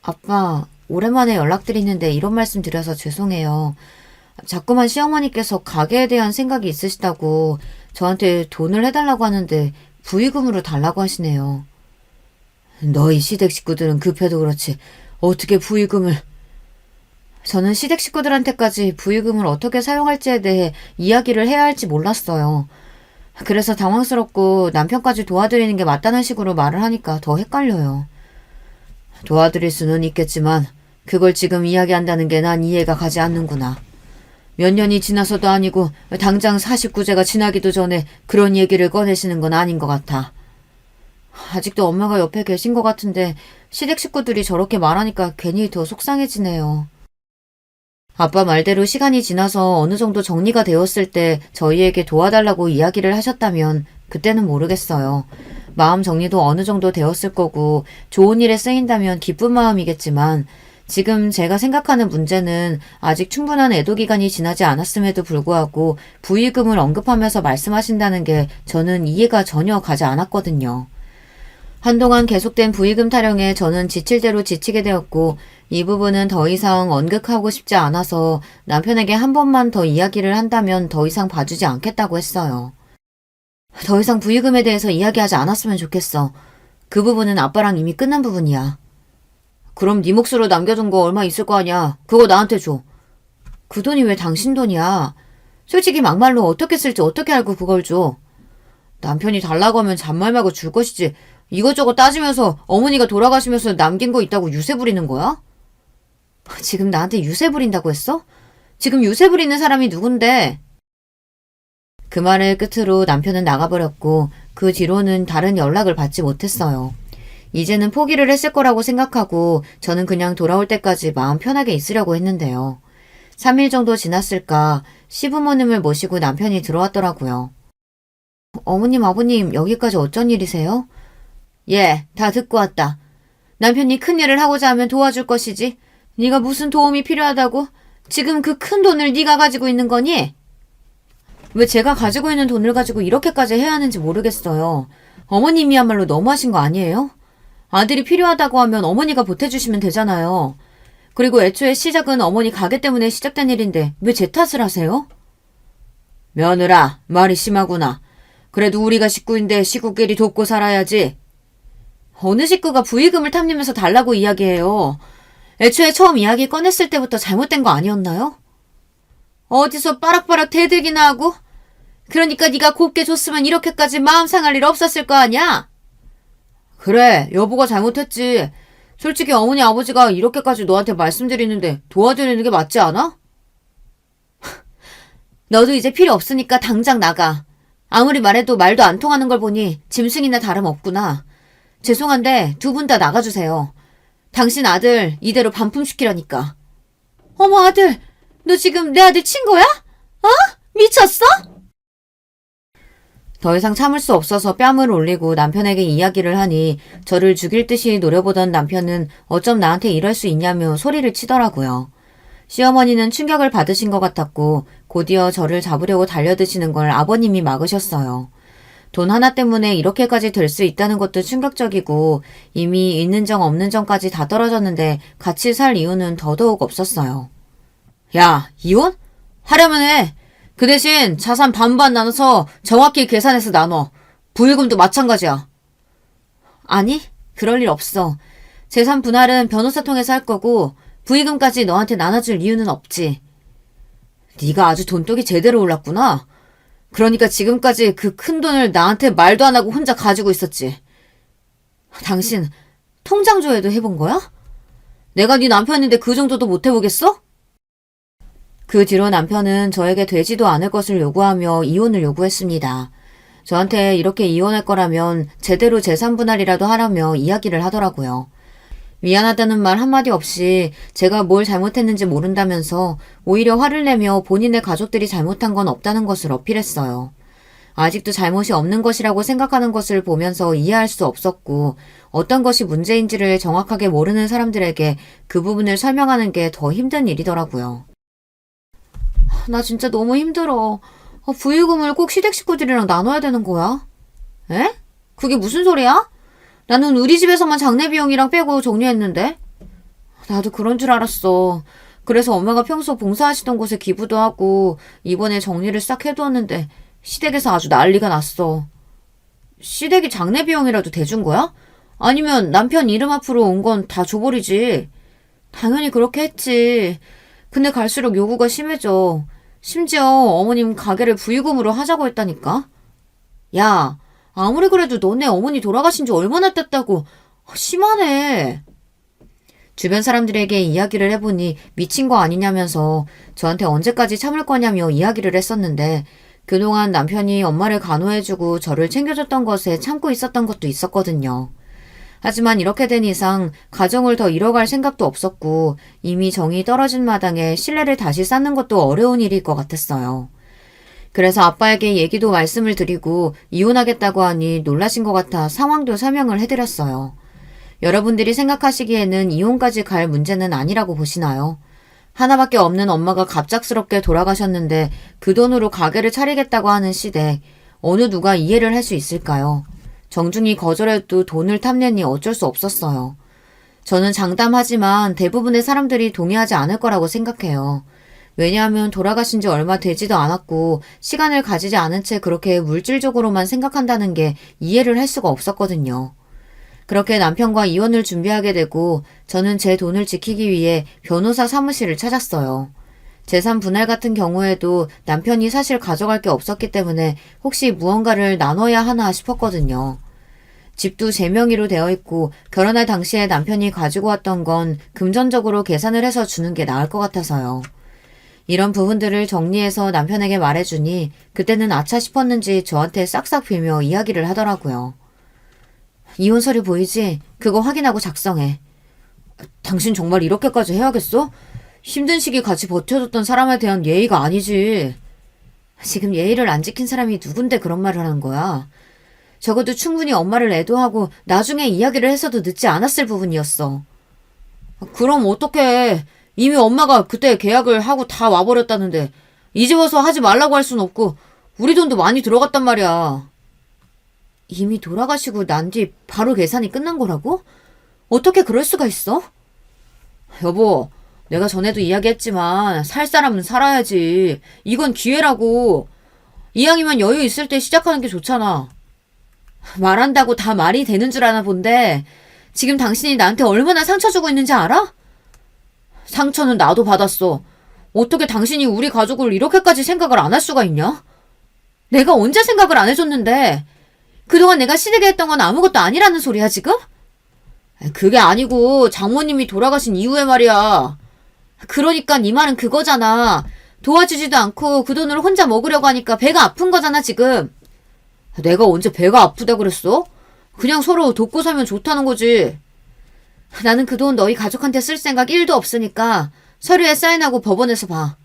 아빠, 오랜만에 연락드리는데 이런 말씀 드려서 죄송해요. 자꾸만 시어머니께서 가게에 대한 생각이 있으시다고 저한테 돈을 해달라고 하는데 부의금으로 달라고 하시네요. 너희 시댁 식구들은 급해도 그렇지 어떻게 부의금을... 저는 시댁 식구들한테까지 부의금을 어떻게 사용할지에 대해 이야기를 해야 할지 몰랐어요. 그래서 당황스럽고 남편까지 도와드리는 게 맞다는 식으로 말을 하니까 더 헷갈려요. 도와드릴 수는 있겠지만 그걸 지금 이야기한다는 게 난 이해가 가지 않는구나. 몇 년이 지나서도 아니고 당장 49제가 지나기도 전에 그런 얘기를 꺼내시는 건 아닌 것 같아. 아직도 엄마가 옆에 계신 것 같은데 시댁 식구들이 저렇게 말하니까 괜히 더 속상해지네요. 아빠 말대로 시간이 지나서 어느 정도 정리가 되었을 때 저희에게 도와달라고 이야기를 하셨다면 그때는 모르겠어요. 마음 정리도 어느 정도 되었을 거고 좋은 일에 쓰인다면 기쁜 마음이겠지만 지금 제가 생각하는 문제는 아직 충분한 애도 기간이 지나지 않았음에도 불구하고 부의금을 언급하면서 말씀하신다는 게 저는 이해가 전혀 가지 않았거든요. 한동안 계속된 부의금 타령에 저는 지칠 대로 지치게 되었고 이 부분은 더 이상 언급하고 싶지 않아서 남편에게 한 번만 더 이야기를 한다면 더 이상 봐주지 않겠다고 했어요. 더 이상 부의금에 대해서 이야기하지 않았으면 좋겠어. 그 부분은 아빠랑 이미 끝난 부분이야. 그럼 네 몫으로 남겨둔 거 얼마 있을 거 아니야. 그거 나한테 줘. 그 돈이 왜 당신 돈이야. 솔직히 막말로 어떻게 쓸지 어떻게 알고 그걸 줘. 남편이 달라고 하면 잔말 말고 줄 것이지. 이것저것 따지면서 어머니가 돌아가시면서 남긴 거 있다고 유세 부리는 거야? 지금 나한테 유세 부린다고 했어? 지금 유세 부리는 사람이 누군데? 그 말을 끝으로 남편은 나가버렸고 그 뒤로는 다른 연락을 받지 못했어요. 이제는 포기를 했을 거라고 생각하고 저는 그냥 돌아올 때까지 마음 편하게 있으려고 했는데요. 3일 정도 지났을까 시부모님을 모시고 남편이 들어왔더라고요. 어머님, 아버님 여기까지 어쩐 일이세요? 예, 다 듣고 왔다. 남편이 큰일을 하고자 하면 도와줄 것이지. 네가 무슨 도움이 필요하다고? 지금 그 큰 돈을 네가 가지고 있는 거니? 왜 제가 가지고 있는 돈을 가지고 이렇게까지 해야 하는지 모르겠어요. 어머님이야말로 너무하신 거 아니에요? 아들이 필요하다고 하면 어머니가 보태주시면 되잖아요. 그리고 애초에 시작은 어머니 가게 때문에 시작된 일인데 왜 제 탓을 하세요? 며느라, 말이 심하구나. 그래도 우리가 식구인데 식구끼리 돕고 살아야지. 어느 식구가 부의금을 탐내면서 달라고 이야기해요. 애초에 처음 이야기 꺼냈을 때부터 잘못된 거 아니었나요? 어디서 빠락빠락 대들기나 하고? 그러니까 네가 곱게 줬으면 이렇게까지 마음 상할 일 없었을 거 아니야? 그래, 여보가 잘못했지. 솔직히 어머니 아버지가 이렇게까지 너한테 말씀드리는데 도와드리는 게 맞지 않아? 너도 이제 필요 없으니까 당장 나가. 아무리 말해도 말도 안 통하는 걸 보니 짐승이나 다름없구나. 죄송한데 두 분 다 나가주세요. 당신 아들 이대로 반품시키라니까. 어머 아들, 너 지금 내 아들 친 거야? 어? 미쳤어? 더 이상 참을 수 없어서 뺨을 올리고 남편에게 이야기를 하니 저를 죽일 듯이 노려보던 남편은 어쩜 나한테 이럴 수 있냐며 소리를 치더라고요. 시어머니는 충격을 받으신 것 같았고 곧이어 저를 잡으려고 달려드시는 걸 아버님이 막으셨어요. 돈 하나 때문에 이렇게까지 될 수 있다는 것도 충격적이고 이미 있는 정 없는 정까지 다 떨어졌는데 같이 살 이유는 더더욱 없었어요. 야, 이혼? 하려면 해. 그 대신 자산 반반 나눠서 정확히 계산해서 나눠. 부의금도 마찬가지야. 아니, 그럴 일 없어. 재산 분할은 변호사 통해서 할 거고 부의금까지 너한테 나눠줄 이유는 없지. 네가 아주 돈독이 제대로 올랐구나. 그러니까 지금까지 그 큰 돈을 나한테 말도 안 하고 혼자 가지고 있었지. 당신 통장 조회도 해본 거야? 내가 네 남편인데 그 정도도 못 해보겠어? 그 뒤로 남편은 저에게 되지도 않을 것을 요구하며 이혼을 요구했습니다. 저한테 이렇게 이혼할 거라면 제대로 재산 분할이라도 하라며 이야기를 하더라고요. 미안하다는 말 한마디 없이 제가 뭘 잘못했는지 모른다면서 오히려 화를 내며 본인의 가족들이 잘못한 건 없다는 것을 어필했어요. 아직도 잘못이 없는 것이라고 생각하는 것을 보면서 이해할 수 없었고 어떤 것이 문제인지를 정확하게 모르는 사람들에게 그 부분을 설명하는 게 더 힘든 일이더라고요. 나 진짜 너무 힘들어. 부의금을 꼭 시댁 식구들이랑 나눠야 되는 거야? 에? 그게 무슨 소리야? 나는 우리 집에서만 장례 비용이랑 빼고 정리했는데? 나도 그런 줄 알았어. 그래서 엄마가 평소 봉사하시던 곳에 기부도 하고 이번에 정리를 싹 해두었는데 시댁에서 아주 난리가 났어. 시댁이 장례 비용이라도 대준 거야? 아니면 남편 이름 앞으로 온 건 다 줘버리지. 당연히 그렇게 했지. 근데 갈수록 요구가 심해져. 심지어 어머님 가게를 부의금으로 하자고 했다니까? 야, 아무리 그래도 너네 어머니 돌아가신 지 얼마나 됐다고. 심하네. 주변 사람들에게 이야기를 해보니 미친 거 아니냐면서 저한테 언제까지 참을 거냐며 이야기를 했었는데 그동안 남편이 엄마를 간호해주고 저를 챙겨줬던 것에 참고 있었던 것도 있었거든요. 하지만 이렇게 된 이상 가정을 더 이뤄갈 생각도 없었고 이미 정이 떨어진 마당에 신뢰를 다시 쌓는 것도 어려운 일일 것 같았어요. 그래서 아빠에게 얘기도 말씀을 드리고 이혼하겠다고 하니 놀라신 것 같아 상황도 설명을 해드렸어요. 여러분들이 생각하시기에는 이혼까지 갈 문제는 아니라고 보시나요? 하나밖에 없는 엄마가 갑작스럽게 돌아가셨는데 그 돈으로 가게를 차리겠다고 하는 시대, 어느 누가 이해를 할 수 있을까요? 정중히 거절해도 돈을 탐내니 어쩔 수 없었어요. 저는 장담하지만 대부분의 사람들이 동의하지 않을 거라고 생각해요. 왜냐하면 돌아가신 지 얼마 되지도 않았고 시간을 가지지 않은 채 그렇게 물질적으로만 생각한다는 게 이해를 할 수가 없었거든요. 그렇게 남편과 이혼을 준비하게 되고 저는 제 돈을 지키기 위해 변호사 사무실을 찾았어요. 재산 분할 같은 경우에도 남편이 사실 가져갈 게 없었기 때문에 혹시 무언가를 나눠야 하나 싶었거든요. 집도 제 명의로 되어 있고 결혼할 당시에 남편이 가지고 왔던 건 금전적으로 계산을 해서 주는 게 나을 것 같아서요. 이런 부분들을 정리해서 남편에게 말해주니 그때는 아차 싶었는지 저한테 싹싹 빌며 이야기를 하더라고요. 이혼 서류 보이지? 그거 확인하고 작성해. 당신 정말 이렇게까지 해야겠어? 힘든 시기 같이 버텨줬던 사람에 대한 예의가 아니지. 지금 예의를 안 지킨 사람이 누군데 그런 말을 하는 거야. 적어도 충분히 엄마를 애도하고 나중에 이야기를 해서도 늦지 않았을 부분이었어. 그럼 어떡해. 이미 엄마가 그때 계약을 하고 다 와버렸다는데 이제 와서 하지 말라고 할 순 없고 우리 돈도 많이 들어갔단 말이야. 이미 돌아가시고 난 뒤 바로 계산이 끝난 거라고? 어떻게 그럴 수가 있어? 여보, 내가 전에도 이야기했지만 살 사람은 살아야지. 이건 기회라고. 이왕이면 여유 있을 때 시작하는 게 좋잖아. 말한다고 다 말이 되는 줄 아나 본데 지금 당신이 나한테 얼마나 상처 주고 있는지 알아? 상처는 나도 받았어. 어떻게 당신이 우리 가족을 이렇게까지 생각을 안 할 수가 있냐? 내가 언제 생각을 안 해줬는데 그동안 내가 시댁에 했던 건 아무것도 아니라는 소리야 지금? 그게 아니고 장모님이 돌아가신 이후에 말이야. 그러니까 네 말은 그거잖아. 도와주지도 않고 그 돈을 혼자 먹으려고 하니까 배가 아픈 거잖아 지금. 내가 언제 배가 아프다 그랬어? 그냥 서로 돕고 살면 좋다는 거지. 나는 그 돈 너희 가족한테 쓸 생각 1도 없으니까 서류에 사인하고 법원에서 봐.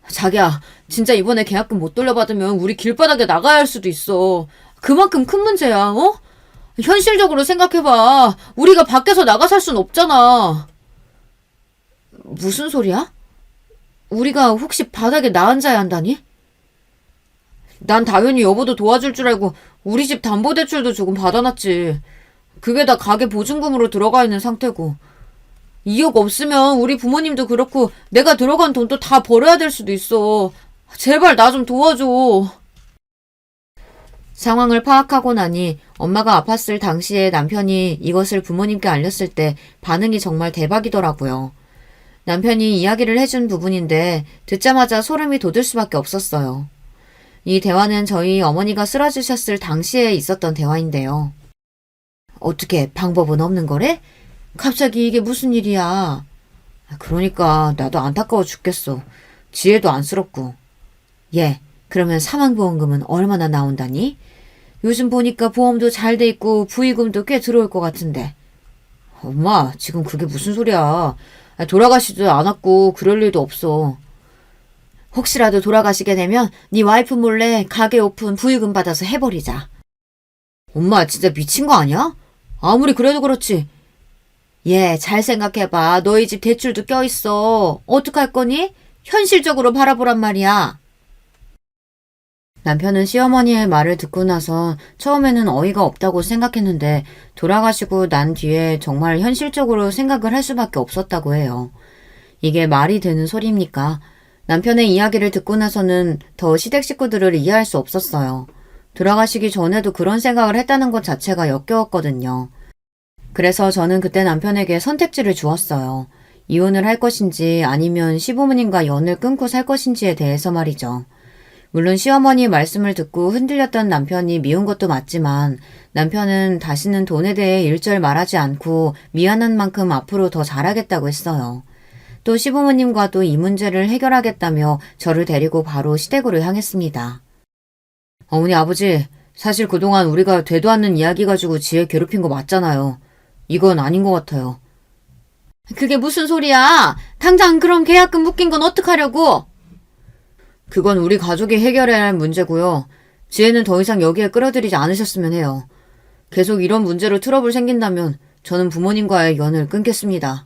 자기야, 진짜 이번에 계약금 못 돌려받으면 우리 길바닥에 나가야 할 수도 있어. 그만큼 큰 문제야, 어? 현실적으로 생각해봐. 우리가 밖에서 나가 살 순 없잖아. 무슨 소리야? 우리가 혹시 바닥에 나 앉아야 한다니? 난 당연히 여보도 도와줄 줄 알고 우리 집 담보대출도 조금 받아놨지. 그게 다 가게 보증금으로 들어가 있는 상태고. 2억 없으면 우리 부모님도 그렇고 내가 들어간 돈도 다 벌어야 될 수도 있어. 제발 나 좀 도와줘. 상황을 파악하고 나니 엄마가 아팠을 당시에 남편이 이것을 부모님께 알렸을 때 반응이 정말 대박이더라고요. 남편이 이야기를 해준 부분인데 듣자마자 소름이 돋을 수밖에 없었어요. 이 대화는 저희 어머니가 쓰러지셨을 당시에 있었던 대화인데요. 어떻게 방법은 없는 거래? 갑자기 이게 무슨 일이야? 그러니까 나도 안타까워 죽겠어. 지혜도 안쓰럽고. 얘, 그러면 사망보험금은 얼마나 나온다니? 요즘 보니까 보험도 잘 돼 있고 부의금도 꽤 들어올 것 같은데. 엄마, 지금 그게 무슨 소리야. 돌아가시지도 않았고 그럴 일도 없어. 혹시라도 돌아가시게 되면 네 와이프 몰래 가게 오픈 부의금 받아서 해버리자. 엄마 진짜 미친 거 아니야? 아무리 그래도 그렇지. 얘 잘 생각해봐. 너희 집 대출도 껴있어. 어떡할 거니? 현실적으로 바라보란 말이야. 남편은 시어머니의 말을 듣고 나서 처음에는 어이가 없다고 생각했는데 돌아가시고 난 뒤에 정말 현실적으로 생각을 할 수밖에 없었다고 해요. 이게 말이 되는 소리입니까? 남편의 이야기를 듣고 나서는 더 시댁 식구들을 이해할 수 없었어요. 돌아가시기 전에도 그런 생각을 했다는 것 자체가 역겨웠거든요. 그래서 저는 그때 남편에게 선택지를 주었어요. 이혼을 할 것인지 아니면 시부모님과 연을 끊고 살 것인지에 대해서 말이죠. 물론 시어머니 말씀을 듣고 흔들렸던 남편이 미운 것도 맞지만 남편은 다시는 돈에 대해 일절 말하지 않고 미안한 만큼 앞으로 더 잘하겠다고 했어요. 또 시부모님과도 이 문제를 해결하겠다며 저를 데리고 바로 시댁으로 향했습니다. 어머니 아버지, 사실 그동안 우리가 되도 않는 이야기 가지고 지혜 괴롭힌 거 맞잖아요. 이건 아닌 것 같아요. 그게 무슨 소리야? 당장 그럼 계약금 묶인 건 어떡하려고? 그건 우리 가족이 해결해야 할 문제고요. 지혜는 더 이상 여기에 끌어들이지 않으셨으면 해요. 계속 이런 문제로 트러블 생긴다면 저는 부모님과의 연을 끊겠습니다.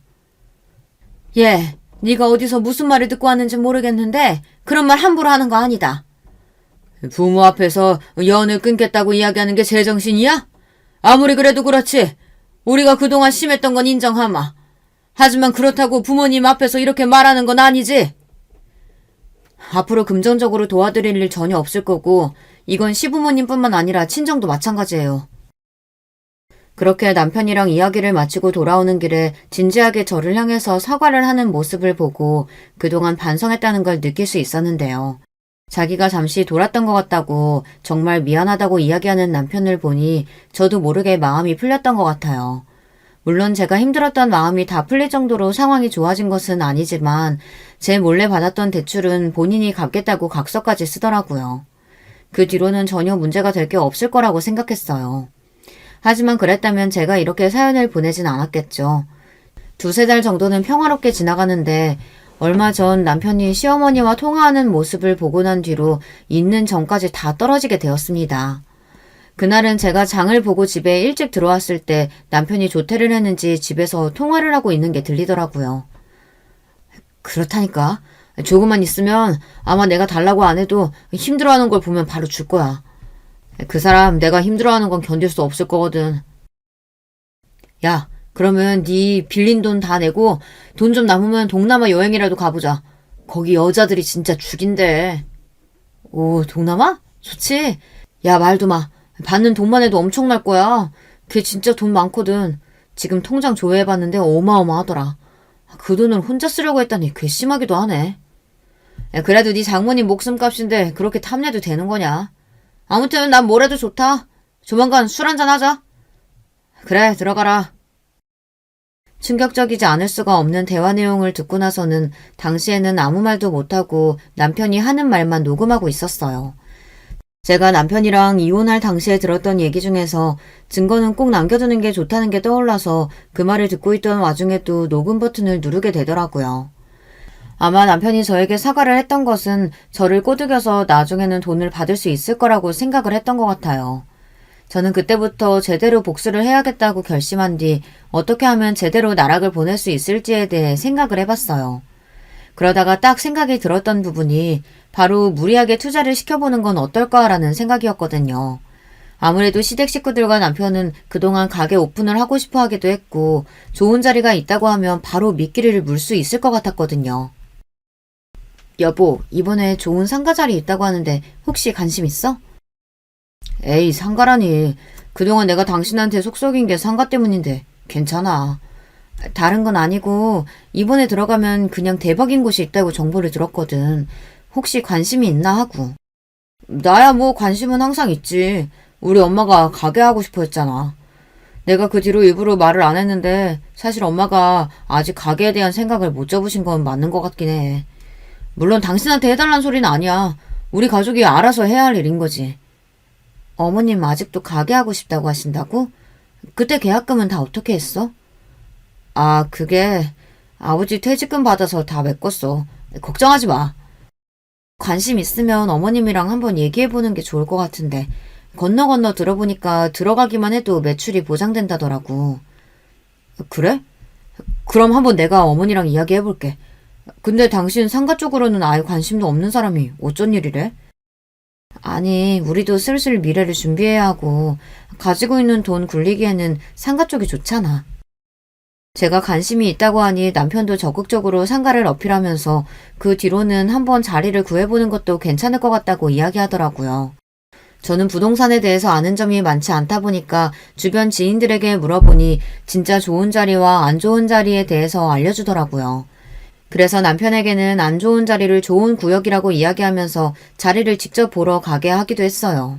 예, 네가 어디서 무슨 말을 듣고 왔는지 모르겠는데 그런 말 함부로 하는 거 아니다. 부모 앞에서 연을 끊겠다고 이야기하는 게 제정신이야? 아무리 그래도 그렇지. 우리가 그동안 심했던 건 인정하마. 하지만 그렇다고 부모님 앞에서 이렇게 말하는 건 아니지. 앞으로 금전적으로 도와드릴 일 전혀 없을 거고 이건 시부모님뿐만 아니라 친정도 마찬가지예요. 그렇게 남편이랑 이야기를 마치고 돌아오는 길에 진지하게 저를 향해서 사과를 하는 모습을 보고 그동안 반성했다는 걸 느낄 수 있었는데요. 자기가 잠시 돌았던 것 같다고 정말 미안하다고 이야기하는 남편을 보니 저도 모르게 마음이 풀렸던 것 같아요. 물론 제가 힘들었던 마음이 다 풀릴 정도로 상황이 좋아진 것은 아니지만 제 몰래 받았던 대출은 본인이 갚겠다고 각서까지 쓰더라고요. 그 뒤로는 전혀 문제가 될 게 없을 거라고 생각했어요. 하지만 그랬다면 제가 이렇게 사연을 보내진 않았겠죠. 2-3달 정도는 평화롭게 지나가는데 얼마 전 남편이 시어머니와 통화하는 모습을 보고 난 뒤로 있는 정까지 다 떨어지게 되었습니다. 그날은 제가 장을 보고 집에 일찍 들어왔을 때 남편이 조퇴를 했는지 집에서 통화를 하고 있는 게 들리더라고요. 그렇다니까. 조금만 있으면 아마 내가 달라고 안 해도 힘들어하는 걸 보면 바로 줄 거야. 그 사람 내가 힘들어하는 건 견딜 수 없을 거거든. 야, 그러면 네 빌린 돈 다 내고 돈 좀 남으면 동남아 여행이라도 가보자. 거기 여자들이 진짜 죽인대. 오, 동남아? 좋지. 야, 말도 마. 받는 돈만 해도 엄청날 거야. 걔 진짜 돈 많거든. 지금 통장 조회해봤는데 어마어마하더라. 그 돈을 혼자 쓰려고 했다니 괘씸하기도 하네. 야, 그래도 네 장모님 목숨값인데 그렇게 탐내도 되는 거냐. 아무튼 난 뭐래도 좋다. 조만간 술 한잔 하자. 그래, 들어가라. 충격적이지 않을 수가 없는 대화 내용을 듣고 나서는 당시에는 아무 말도 못하고 남편이 하는 말만 녹음하고 있었어요. 제가 남편이랑 이혼할 당시에 들었던 얘기 중에서 증거는 꼭 남겨두는 게 좋다는 게 떠올라서 그 말을 듣고 있던 와중에도 녹음 버튼을 누르게 되더라고요. 아마 남편이 저에게 사과를 했던 것은 저를 꼬드겨서 나중에는 돈을 받을 수 있을 거라고 생각을 했던 것 같아요. 저는 그때부터 제대로 복수를 해야겠다고 결심한 뒤 어떻게 하면 제대로 나락을 보낼 수 있을지에 대해 생각을 해봤어요. 그러다가 딱 생각이 들었던 부분이 바로 무리하게 투자를 시켜보는 건 어떨까라는 생각이었거든요. 아무래도 시댁 식구들과 남편은 그동안 가게 오픈을 하고 싶어 하기도 했고 좋은 자리가 있다고 하면 바로 미끼를 물 수 있을 것 같았거든요. 여보, 이번에 좋은 상가 자리 있다고 하는데 혹시 관심 있어? 에이, 상가라니. 그동안 내가 당신한테 속썩인 게 상가 때문인데 괜찮아. 다른 건 아니고 이번에 들어가면 그냥 대박인 곳이 있다고 정보를 들었거든. 혹시 관심이 있나 하고. 나야 뭐 관심은 항상 있지. 우리 엄마가 가게 하고 싶어 했잖아. 내가 그 뒤로 일부러 말을 안 했는데 사실 엄마가 아직 가게에 대한 생각을 못 접으신 건 맞는 것 같긴 해. 물론 당신한테 해달란 소리는 아니야. 우리 가족이 알아서 해야 할 일인 거지. 어머님 아직도 가게 하고 싶다고 하신다고? 그때 계약금은 다 어떻게 했어? 아, 그게 아버지 퇴직금 받아서 다 메꿨어. 걱정하지 마. 관심 있으면 어머님이랑 한번 얘기해보는 게 좋을 것 같은데 건너 들어보니까 들어가기만 해도 매출이 보장된다더라고. 그래? 그럼 한번 내가 어머니랑 이야기해볼게. 근데 당신 상가 쪽으로는 아예 관심도 없는 사람이 어쩐 일이래? 아니, 우리도 슬슬 미래를 준비해야 하고 가지고 있는 돈 굴리기에는 상가 쪽이 좋잖아. 제가 관심이 있다고 하니 남편도 적극적으로 상가를 어필하면서 그 뒤로는 한번 자리를 구해보는 것도 괜찮을 것 같다고 이야기하더라고요. 저는 부동산에 대해서 아는 점이 많지 않다 보니까 주변 지인들에게 물어보니 진짜 좋은 자리와 안 좋은 자리에 대해서 알려주더라고요. 그래서 남편에게는 안 좋은 자리를 좋은 구역이라고 이야기하면서 자리를 직접 보러 가게 하기도 했어요.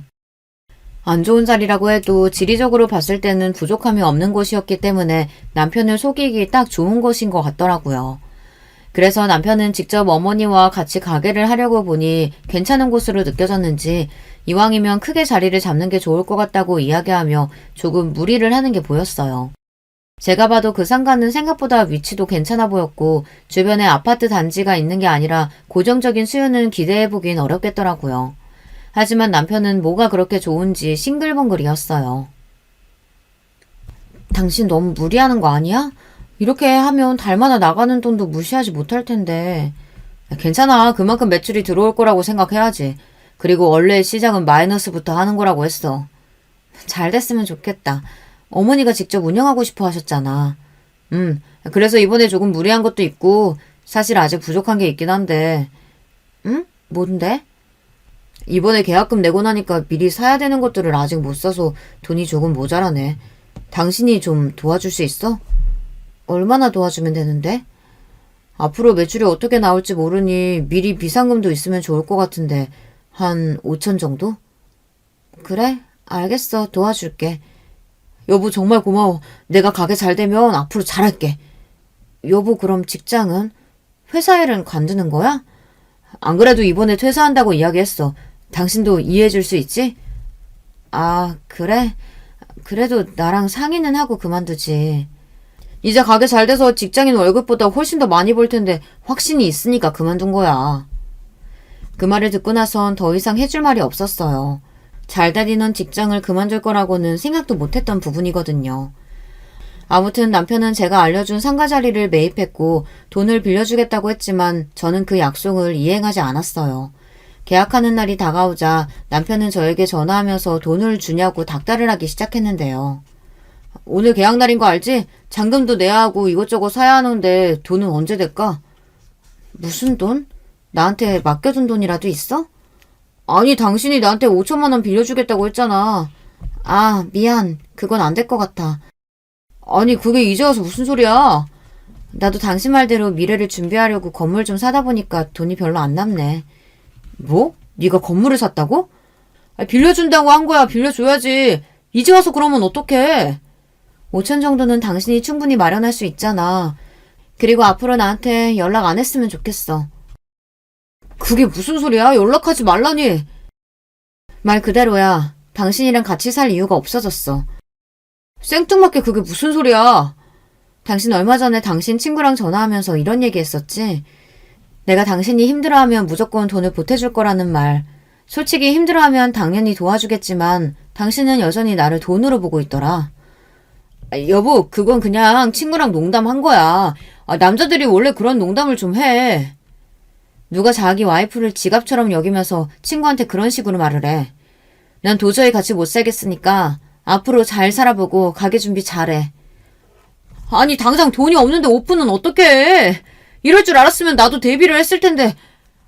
안 좋은 자리라고 해도 지리적으로 봤을 때는 부족함이 없는 곳이었기 때문에 남편을 속이기 딱 좋은 곳인 것 같더라고요. 그래서 남편은 직접 어머니와 같이 가게를 하려고 보니 괜찮은 곳으로 느껴졌는지 이왕이면 크게 자리를 잡는 게 좋을 것 같다고 이야기하며 조금 무리를 하는 게 보였어요. 제가 봐도 그 상가는 생각보다 위치도 괜찮아 보였고 주변에 아파트 단지가 있는 게 아니라 고정적인 수요는 기대해보긴 어렵겠더라고요. 하지만 남편은 뭐가 그렇게 좋은지 싱글벙글이었어요. 당신 너무 무리하는 거 아니야? 이렇게 하면 달마다 나가는 돈도 무시하지 못할 텐데. 괜찮아. 그만큼 매출이 들어올 거라고 생각해야지. 그리고 원래 시작은 마이너스부터 하는 거라고 했어. 잘 됐으면 좋겠다. 어머니가 직접 운영하고 싶어 하셨잖아. 그래서 이번에 조금 무리한 것도 있고 사실 아직 부족한 게 있긴 한데. 응? 뭔데? 이번에 계약금 내고 나니까 미리 사야 되는 것들을 아직 못 사서 돈이 조금 모자라네. 당신이 좀 도와줄 수 있어? 얼마나 도와주면 되는데? 앞으로 매출이 어떻게 나올지 모르니 미리 비상금도 있으면 좋을 것 같은데 한 5천 정도? 그래? 알겠어. 도와줄게. 여보 정말 고마워. 내가 가게 잘 되면 앞으로 잘할게. 여보 그럼 직장은? 회사 일은 관두는 거야? 안 그래도 이번에 퇴사한다고 이야기했어. 당신도 이해해줄 수 있지? 아, 그래? 그래도 나랑 상의는 하고 그만두지. 이제 가게 잘 돼서 직장인 월급보다 훨씬 더 많이 벌 텐데 확신이 있으니까 그만둔 거야. 그 말을 듣고 나선 더 이상 해줄 말이 없었어요. 잘 다니는 직장을 그만둘 거라고는 생각도 못했던 부분이거든요. 아무튼 남편은 제가 알려준 상가 자리를 매입했고 돈을 빌려주겠다고 했지만 저는 그 약속을 이행하지 않았어요. 계약하는 날이 다가오자 남편은 저에게 전화하면서 돈을 주냐고 닥달을 하기 시작했는데요. 오늘 계약 날인 거 알지? 잔금도 내야 하고 이것저것 사야 하는데 돈은 언제 될까? 무슨 돈? 나한테 맡겨둔 돈이라도 있어? 아니 당신이 나한테 5천만 원 빌려주겠다고 했잖아. 아 미안. 그건 안 될 것 같아. 아니 그게 이제 와서 무슨 소리야? 나도 당신 말대로 미래를 준비하려고 건물 좀 사다 보니까 돈이 별로 안 남네. 뭐? 네가 건물을 샀다고? 빌려준다고 한 거야. 빌려줘야지. 이제 와서 그러면 어떡해? 5천 정도는 당신이 충분히 마련할 수 있잖아. 그리고 앞으로 나한테 연락 안 했으면 좋겠어. 그게 무슨 소리야? 연락하지 말라니. 말 그대로야. 당신이랑 같이 살 이유가 없어졌어. 생뚱맞게 그게 무슨 소리야? 당신 얼마 전에 당신 친구랑 전화하면서 이런 얘기 했었지? 내가 당신이 힘들어하면 무조건 돈을 보태줄 거라는 말. 솔직히 힘들어하면 당연히 도와주겠지만 당신은 여전히 나를 돈으로 보고 있더라. 여보, 그건 그냥 친구랑 농담한 거야. 남자들이 원래 그런 농담을 좀 해. 누가 자기 와이프를 지갑처럼 여기면서 친구한테 그런 식으로 말을 해. 난 도저히 같이 못 살겠으니까 앞으로 잘 살아보고 가게 준비 잘해. 아니, 당장 돈이 없는데 오픈은 어떻게 해? 이럴 줄 알았으면 나도 데뷔를 했을 텐데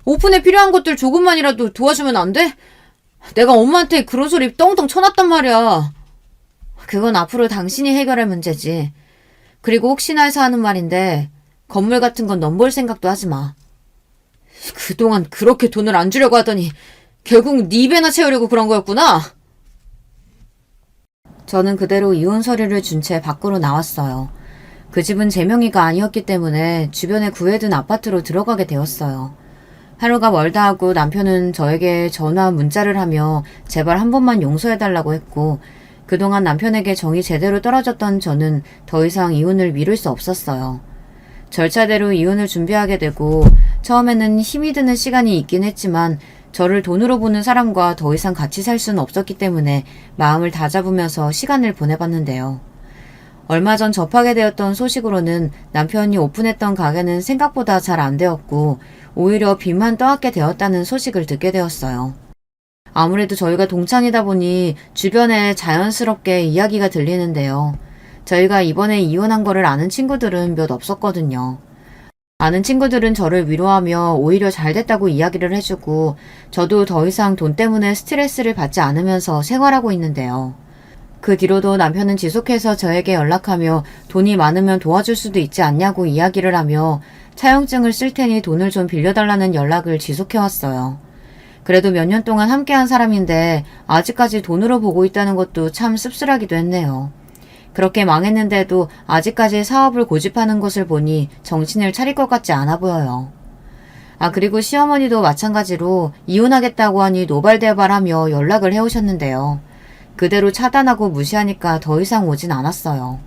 오픈에 필요한 것들 조금만이라도 도와주면 안 돼? 내가 엄마한테 그런 소리 떵떵 쳐놨단 말이야. 그건 앞으로 당신이 해결할 문제지. 그리고 혹시나 해서 하는 말인데 건물 같은 건 넘볼 생각도 하지 마. 그동안 그렇게 돈을 안 주려고 하더니 결국 네 배나 채우려고 그런 거였구나. 저는 그대로 이혼 서류를 준 채 밖으로 나왔어요. 그 집은 제 명의가 아니었기 때문에 주변에 구해둔 아파트로 들어가게 되었어요. 하루가 멀다 하고 남편은 저에게 전화 문자를 하며 제발 한 번만 용서해달라고 했고, 그동안 남편에게 정이 제대로 떨어졌던 저는 더 이상 이혼을 미룰 수 없었어요. 절차대로 이혼을 준비하게 되고 처음에는 힘이 드는 시간이 있긴 했지만 저를 돈으로 보는 사람과 더 이상 같이 살 수는 없었기 때문에 마음을 다잡으면서 시간을 보내봤는데요. 얼마 전 접하게 되었던 소식으로는 남편이 오픈했던 가게는 생각보다 잘 안 되었고 오히려 빚만 떠안게 되었다는 소식을 듣게 되었어요. 아무래도 저희가 동창이다 보니 주변에 자연스럽게 이야기가 들리는데요. 저희가 이번에 이혼한 거를 아는 친구들은 몇 없었거든요. 아는 친구들은 저를 위로하며 오히려 잘 됐다고 이야기를 해주고 저도 더 이상 돈 때문에 스트레스를 받지 않으면서 생활하고 있는데요. 그 뒤로도 남편은 지속해서 저에게 연락하며 돈이 많으면 도와줄 수도 있지 않냐고 이야기를 하며 차용증을 쓸 테니 돈을 좀 빌려달라는 연락을 지속해왔어요. 그래도 몇 년 동안 함께한 사람인데 아직까지 돈으로 보고 있다는 것도 참 씁쓸하기도 했네요. 그렇게 망했는데도 아직까지 사업을 고집하는 것을 보니 정신을 차릴 것 같지 않아 보여요. 그리고 시어머니도 마찬가지로 이혼하겠다고 하니 노발대발하며 연락을 해오셨는데요. 그대로 차단하고 무시하니까 더 이상 오진 않았어요.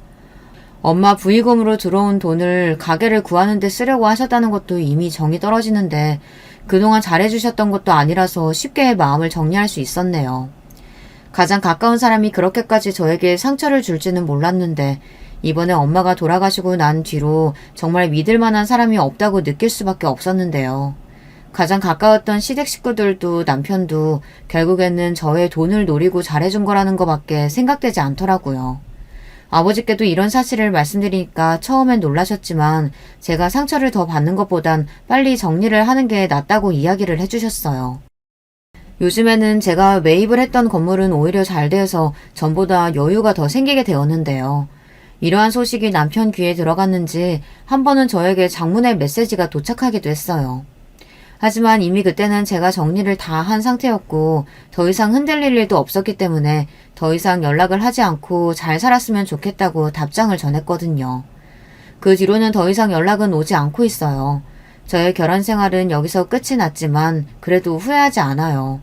엄마 부의금으로 들어온 돈을 가게를 구하는 데 쓰려고 하셨다는 것도 이미 정이 떨어지는데 그동안 잘해주셨던 것도 아니라서 쉽게 마음을 정리할 수 있었네요. 가장 가까운 사람이 그렇게까지 저에게 상처를 줄지는 몰랐는데 이번에 엄마가 돌아가시고 난 뒤로 정말 믿을 만한 사람이 없다고 느낄 수밖에 없었는데요. 가장 가까웠던 시댁 식구들도 남편도 결국에는 저의 돈을 노리고 잘해준 거라는 것밖에 생각되지 않더라고요. 아버지께도 이런 사실을 말씀드리니까 처음엔 놀라셨지만 제가 상처를 더 받는 것보단 빨리 정리를 하는 게 낫다고 이야기를 해주셨어요. 요즘에는 제가 매입을 했던 건물은 오히려 잘 돼서 전보다 여유가 더 생기게 되었는데요. 이러한 소식이 남편 귀에 들어갔는지 한 번은 저에게 장문의 메시지가 도착하기도 했어요. 하지만 이미 그때는 제가 정리를 다 한 상태였고 더 이상 흔들릴 일도 없었기 때문에 더 이상 연락을 하지 않고 잘 살았으면 좋겠다고 답장을 전했거든요. 그 뒤로는 더 이상 연락은 오지 않고 있어요. 저의 결혼 생활은 여기서 끝이 났지만 그래도 후회하지 않아요.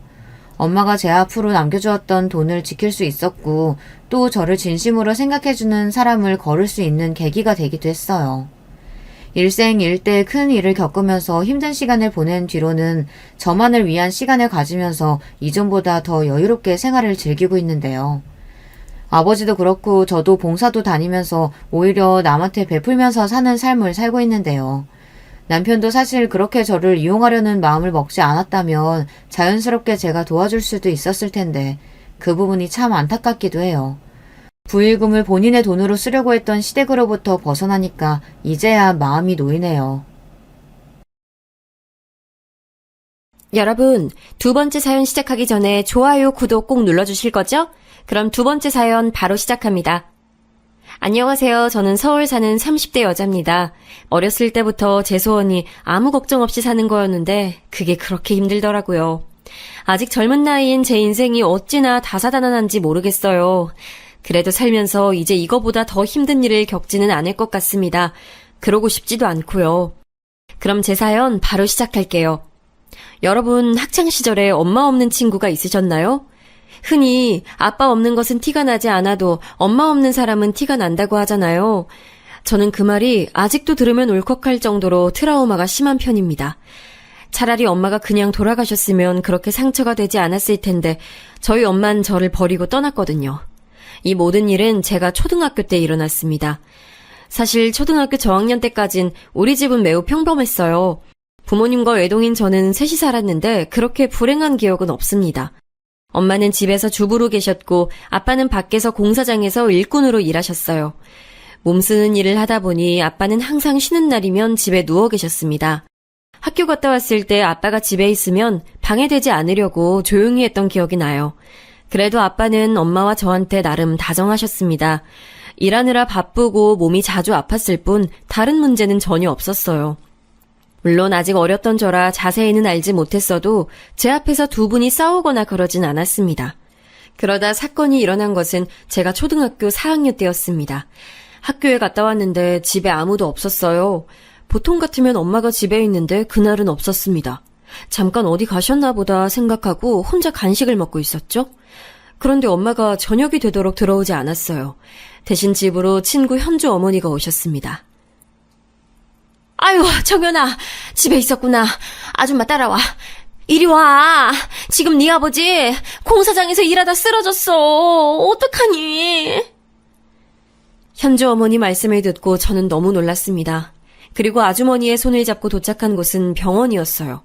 엄마가 제 앞으로 남겨주었던 돈을 지킬 수 있었고 또 저를 진심으로 생각해주는 사람을 거를 수 있는 계기가 되기도 했어요. 일생일대 큰 일을 겪으면서 힘든 시간을 보낸 뒤로는 저만을 위한 시간을 가지면서 이전보다 더 여유롭게 생활을 즐기고 있는데요. 아버지도 그렇고 저도 봉사도 다니면서 오히려 남한테 베풀면서 사는 삶을 살고 있는데요. 남편도 사실 그렇게 저를 이용하려는 마음을 먹지 않았다면 자연스럽게 제가 도와줄 수도 있었을 텐데 그 부분이 참 안타깝기도 해요. 부의금을 본인의 돈으로 쓰려고 했던 시댁으로부터 벗어나니까 이제야 마음이 놓이네요. 여러분, 두 번째 사연 시작하기 전에 좋아요, 구독 꼭 눌러주실 거죠? 그럼 두 번째 사연 바로 시작합니다. 안녕하세요. 저는 서울 사는 30대 여자입니다. 어렸을 때부터 제 소원이 아무 걱정 없이 사는 거였는데 그게 그렇게 힘들더라고요. 아직 젊은 나이인 제 인생이 어찌나 다사다난한지 모르겠어요. 그래도 살면서 이제 이거보다 더 힘든 일을 겪지는 않을 것 같습니다. 그러고 싶지도 않고요. 그럼 제 사연 바로 시작할게요. 여러분, 학창시절에 엄마 없는 친구가 있으셨나요? 흔히 아빠 없는 것은 티가 나지 않아도 엄마 없는 사람은 티가 난다고 하잖아요. 저는 그 말이 아직도 들으면 울컥할 정도로 트라우마가 심한 편입니다. 차라리 엄마가 그냥 돌아가셨으면 그렇게 상처가 되지 않았을 텐데 저희 엄만 저를 버리고 떠났거든요. 이 모든 일은 제가 초등학교 때 일어났습니다. 사실 초등학교 저학년 때까진 우리 집은 매우 평범했어요. 부모님과 외동인 저는 셋이 살았는데 그렇게 불행한 기억은 없습니다. 엄마는 집에서 주부로 계셨고 아빠는 밖에서 공사장에서 일꾼으로 일하셨어요. 몸 쓰는 일을 하다 보니 아빠는 항상 쉬는 날이면 집에 누워 계셨습니다. 학교 갔다 왔을 때 아빠가 집에 있으면 방해되지 않으려고 조용히 했던 기억이 나요. 그래도 아빠는 엄마와 저한테 나름 다정하셨습니다. 일하느라 바쁘고 몸이 자주 아팠을 뿐 다른 문제는 전혀 없었어요. 물론 아직 어렸던 저라 자세히는 알지 못했어도 제 앞에서 두 분이 싸우거나 그러진 않았습니다. 그러다 사건이 일어난 것은 제가 초등학교 4학년 때였습니다. 학교에 갔다 왔는데 집에 아무도 없었어요. 보통 같으면 엄마가 집에 있는데 그날은 없었습니다. 잠깐 어디 가셨나 보다 생각하고 혼자 간식을 먹고 있었죠. 그런데 엄마가 저녁이 되도록 들어오지 않았어요. 대신 집으로 친구 현주 어머니가 오셨습니다. 아유, 정연아, 집에 있었구나. 아줌마 따라와. 이리 와. 지금 네 아버지 공사장에서 일하다 쓰러졌어. 어떡하니? 현주 어머니 말씀을 듣고 저는 너무 놀랐습니다. 그리고 아주머니의 손을 잡고 도착한 곳은 병원이었어요.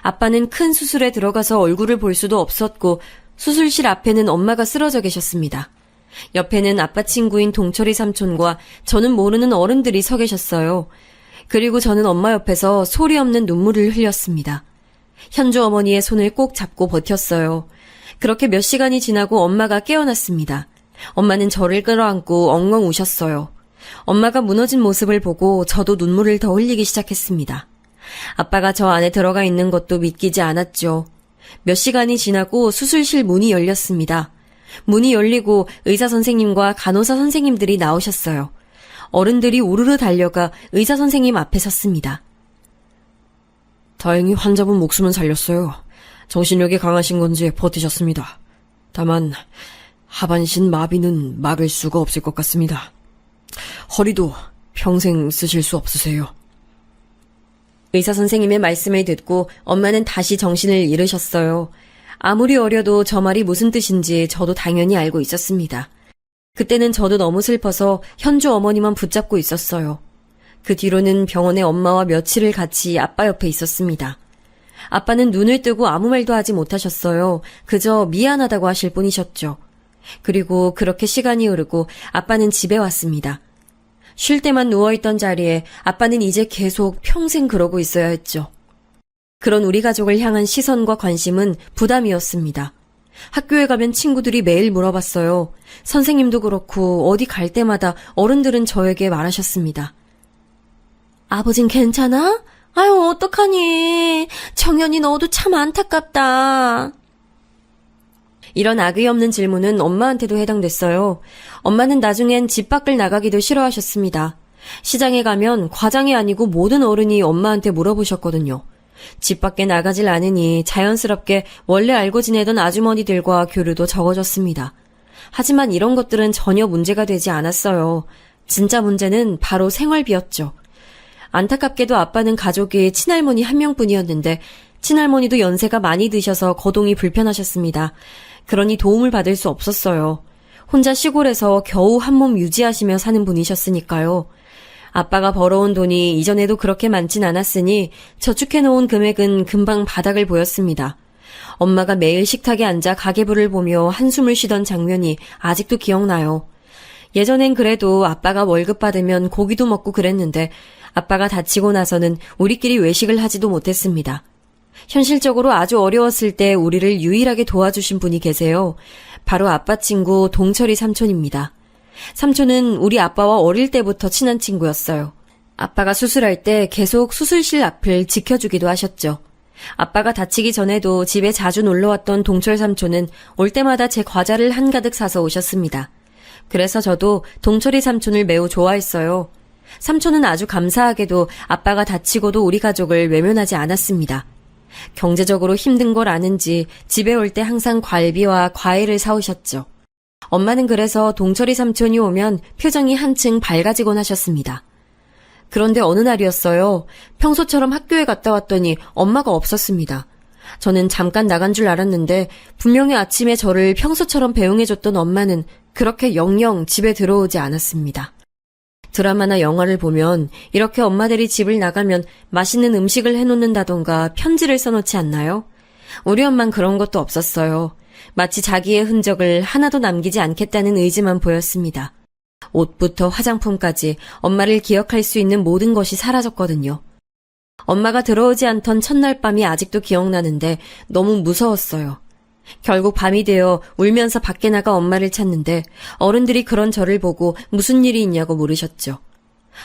아빠는 큰 수술에 들어가서 얼굴을 볼 수도 없었고 수술실 앞에는 엄마가 쓰러져 계셨습니다. 옆에는 아빠 친구인 동철이 삼촌과 저는 모르는 어른들이 서 계셨어요. 그리고 저는 엄마 옆에서 소리 없는 눈물을 흘렸습니다. 현주 어머니의 손을 꼭 잡고 버텼어요. 그렇게 몇 시간이 지나고 엄마가 깨어났습니다. 엄마는 저를 끌어안고 엉엉 우셨어요. 엄마가 무너진 모습을 보고 저도 눈물을 더 흘리기 시작했습니다. 아빠가 저 안에 들어가 있는 것도 믿기지 않았죠. 몇 시간이 지나고 수술실 문이 열렸습니다. 문이 열리고 의사 선생님과 간호사 선생님들이 나오셨어요. 어른들이 우르르 달려가 의사 선생님 앞에 섰습니다. 다행히 환자분 목숨은 살렸어요. 정신력이 강하신 건지 버티셨습니다. 다만 하반신 마비는 막을 수가 없을 것 같습니다. 허리도 평생 쓰실 수 없으세요. 의사 선생님의 말씀을 듣고 엄마는 다시 정신을 잃으셨어요. 아무리 어려도 저 말이 무슨 뜻인지 저도 당연히 알고 있었습니다. 그때는 저도 너무 슬퍼서 현주 어머니만 붙잡고 있었어요. 그 뒤로는 병원에 엄마와 며칠을 같이 아빠 옆에 있었습니다. 아빠는 눈을 뜨고 아무 말도 하지 못하셨어요. 그저 미안하다고 하실 뿐이셨죠. 그리고 그렇게 시간이 흐르고 아빠는 집에 왔습니다. 쉴 때만 누워있던 자리에 아빠는 이제 계속 평생 그러고 있어야 했죠. 그런 우리 가족을 향한 시선과 관심은 부담이었습니다. 학교에 가면 친구들이 매일 물어봤어요. 선생님도 그렇고 어디 갈 때마다 어른들은 저에게 말하셨습니다. 아버진 괜찮아? 아유, 어떡하니. 정연이 너도 참 안타깝다. 이런 악의 없는 질문은 엄마한테도 해당됐어요. 엄마는 나중엔 집 밖을 나가기도 싫어하셨습니다. 시장에 가면 과장이 아니고 모든 어른이 엄마한테 물어보셨거든요. 집 밖에 나가질 않으니 자연스럽게 원래 알고 지내던 아주머니들과 교류도 적어졌습니다. 하지만 이런 것들은 전혀 문제가 되지 않았어요. 진짜 문제는 바로 생활비였죠. 안타깝게도 아빠는 가족이 친할머니 한 명뿐이었는데 친할머니도 연세가 많이 드셔서 거동이 불편하셨습니다. 그러니 도움을 받을 수 없었어요. 혼자 시골에서 겨우 한 몸 유지하시며 사는 분이셨으니까요. 아빠가 벌어온 돈이 이전에도 그렇게 많진 않았으니 저축해놓은 금액은 금방 바닥을 보였습니다. 엄마가 매일 식탁에 앉아 가계부를 보며 한숨을 쉬던 장면이 아직도 기억나요. 예전엔 그래도 아빠가 월급 받으면 고기도 먹고 그랬는데 아빠가 다치고 나서는 우리끼리 외식을 하지도 못했습니다. 현실적으로 아주 어려웠을 때 우리를 유일하게 도와주신 분이 계세요. 바로 아빠 친구 동철이 삼촌입니다. 삼촌은 우리 아빠와 어릴 때부터 친한 친구였어요. 아빠가 수술할 때 계속 수술실 앞을 지켜주기도 하셨죠. 아빠가 다치기 전에도 집에 자주 놀러왔던 동철 삼촌은 올 때마다 제 과자를 한가득 사서 오셨습니다. 그래서 저도 동철이 삼촌을 매우 좋아했어요. 삼촌은 아주 감사하게도 아빠가 다치고도 우리 가족을 외면하지 않았습니다. 경제적으로 힘든 걸 아는지 집에 올 때 항상 과일비와 과일을 사오셨죠. 엄마는 그래서 동철이 삼촌이 오면 표정이 한층 밝아지곤 하셨습니다. 그런데 어느 날이었어요. 평소처럼 학교에 갔다 왔더니 엄마가 없었습니다. 저는 잠깐 나간 줄 알았는데 분명히 아침에 저를 평소처럼 배웅해줬던 엄마는 그렇게 영영 집에 들어오지 않았습니다. 드라마나 영화를 보면 이렇게 엄마들이 집을 나가면 맛있는 음식을 해놓는다던가 편지를 써놓지 않나요? 우리 엄만 그런 것도 없었어요. 마치 자기의 흔적을 하나도 남기지 않겠다는 의지만 보였습니다. 옷부터 화장품까지 엄마를 기억할 수 있는 모든 것이 사라졌거든요. 엄마가 들어오지 않던 첫날 밤이 아직도 기억나는데 너무 무서웠어요. 결국 밤이 되어 울면서 밖에 나가 엄마를 찾는데 어른들이 그런 저를 보고 무슨 일이 있냐고 물으셨죠.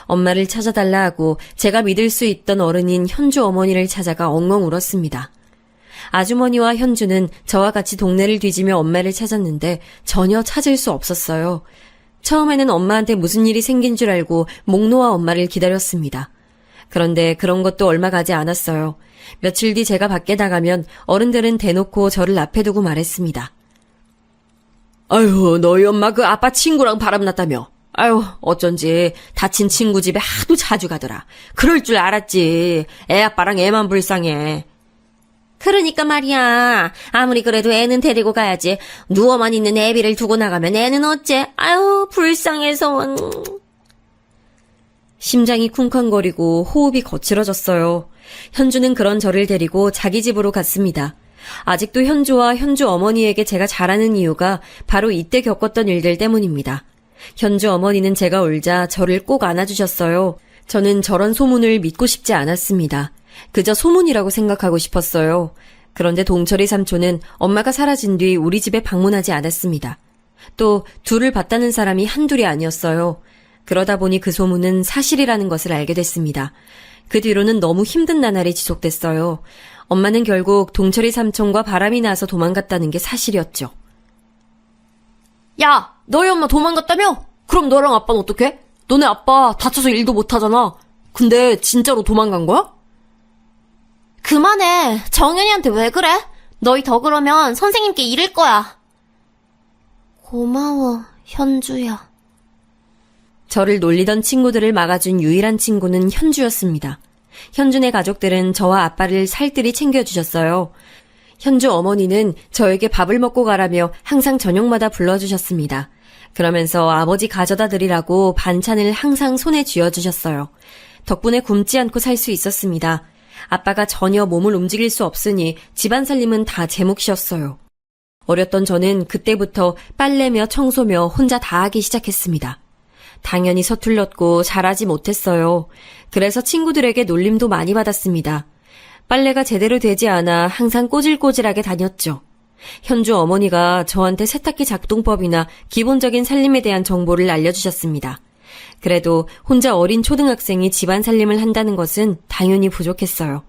엄마를 찾아달라 하고 제가 믿을 수 있던 어른인 현주 어머니를 찾아가 엉엉 울었습니다. 아주머니와 현주는 저와 같이 동네를 뒤지며 엄마를 찾았는데 전혀 찾을 수 없었어요. 처음에는 엄마한테 무슨 일이 생긴 줄 알고 목 놓아 엄마를 기다렸습니다. 그런데 그런 것도 얼마 가지 않았어요. 며칠 뒤 제가 밖에 나가면 어른들은 대놓고 저를 앞에 두고 말했습니다. 아유, 너희 엄마 그 아빠 친구랑 바람났다며. 아유, 어쩐지 다친 친구 집에 하도 자주 가더라. 그럴 줄 알았지. 애 아빠랑 애만 불쌍해. 그러니까 말이야. 아무리 그래도 애는 데리고 가야지. 누워만 있는 애비를 두고 나가면 애는 어째? 아유, 불쌍해서. 심장이 쿵쾅거리고 호흡이 거칠어졌어요. 현주는 그런 저를 데리고 자기 집으로 갔습니다. 아직도 현주와 현주 어머니에게 제가 잘하는 이유가 바로 이때 겪었던 일들 때문입니다. 현주 어머니는 제가 울자 저를 꼭 안아주셨어요. 저는 저런 소문을 믿고 싶지 않았습니다. 그저 소문이라고 생각하고 싶었어요. 그런데 동철이 삼촌은 엄마가 사라진 뒤 우리 집에 방문하지 않았습니다. 또 둘을 봤다는 사람이 한둘이 아니었어요. 그러다 보니 그 소문은 사실이라는 것을 알게 됐습니다. 그 뒤로는 너무 힘든 나날이 지속됐어요. 엄마는 결국 동철이 삼촌과 바람이 나서 도망갔다는 게 사실이었죠. 야, 너희 엄마 도망갔다며? 그럼 너랑 아빠는 어떡해? 너네 아빠 다쳐서 일도 못하잖아. 근데 진짜로 도망간 거야? 그만해. 정연이한테 왜 그래? 너희 더 그러면 선생님께 이를 거야. 고마워, 현주야. 저를 놀리던 친구들을 막아준 유일한 친구는 현주였습니다. 현주네 가족들은 저와 아빠를 살뜰히 챙겨주셨어요. 현주 어머니는 저에게 밥을 먹고 가라며 항상 저녁마다 불러주셨습니다. 그러면서 아버지 가져다 드리라고 반찬을 항상 손에 쥐어주셨어요. 덕분에 굶지 않고 살 수 있었습니다. 아빠가 전혀 몸을 움직일 수 없으니 집안 살림은 다 제 몫이었어요. 어렸던 저는 그때부터 빨래며 청소며 혼자 다 하기 시작했습니다. 당연히 서툴렀고 잘하지 못했어요. 그래서 친구들에게 놀림도 많이 받았습니다. 빨래가 제대로 되지 않아 항상 꼬질꼬질하게 다녔죠. 현주 어머니가 저한테 세탁기 작동법이나 기본적인 살림에 대한 정보를 알려주셨습니다. 그래도 혼자 어린 초등학생이 집안 살림을 한다는 것은 당연히 부족했어요.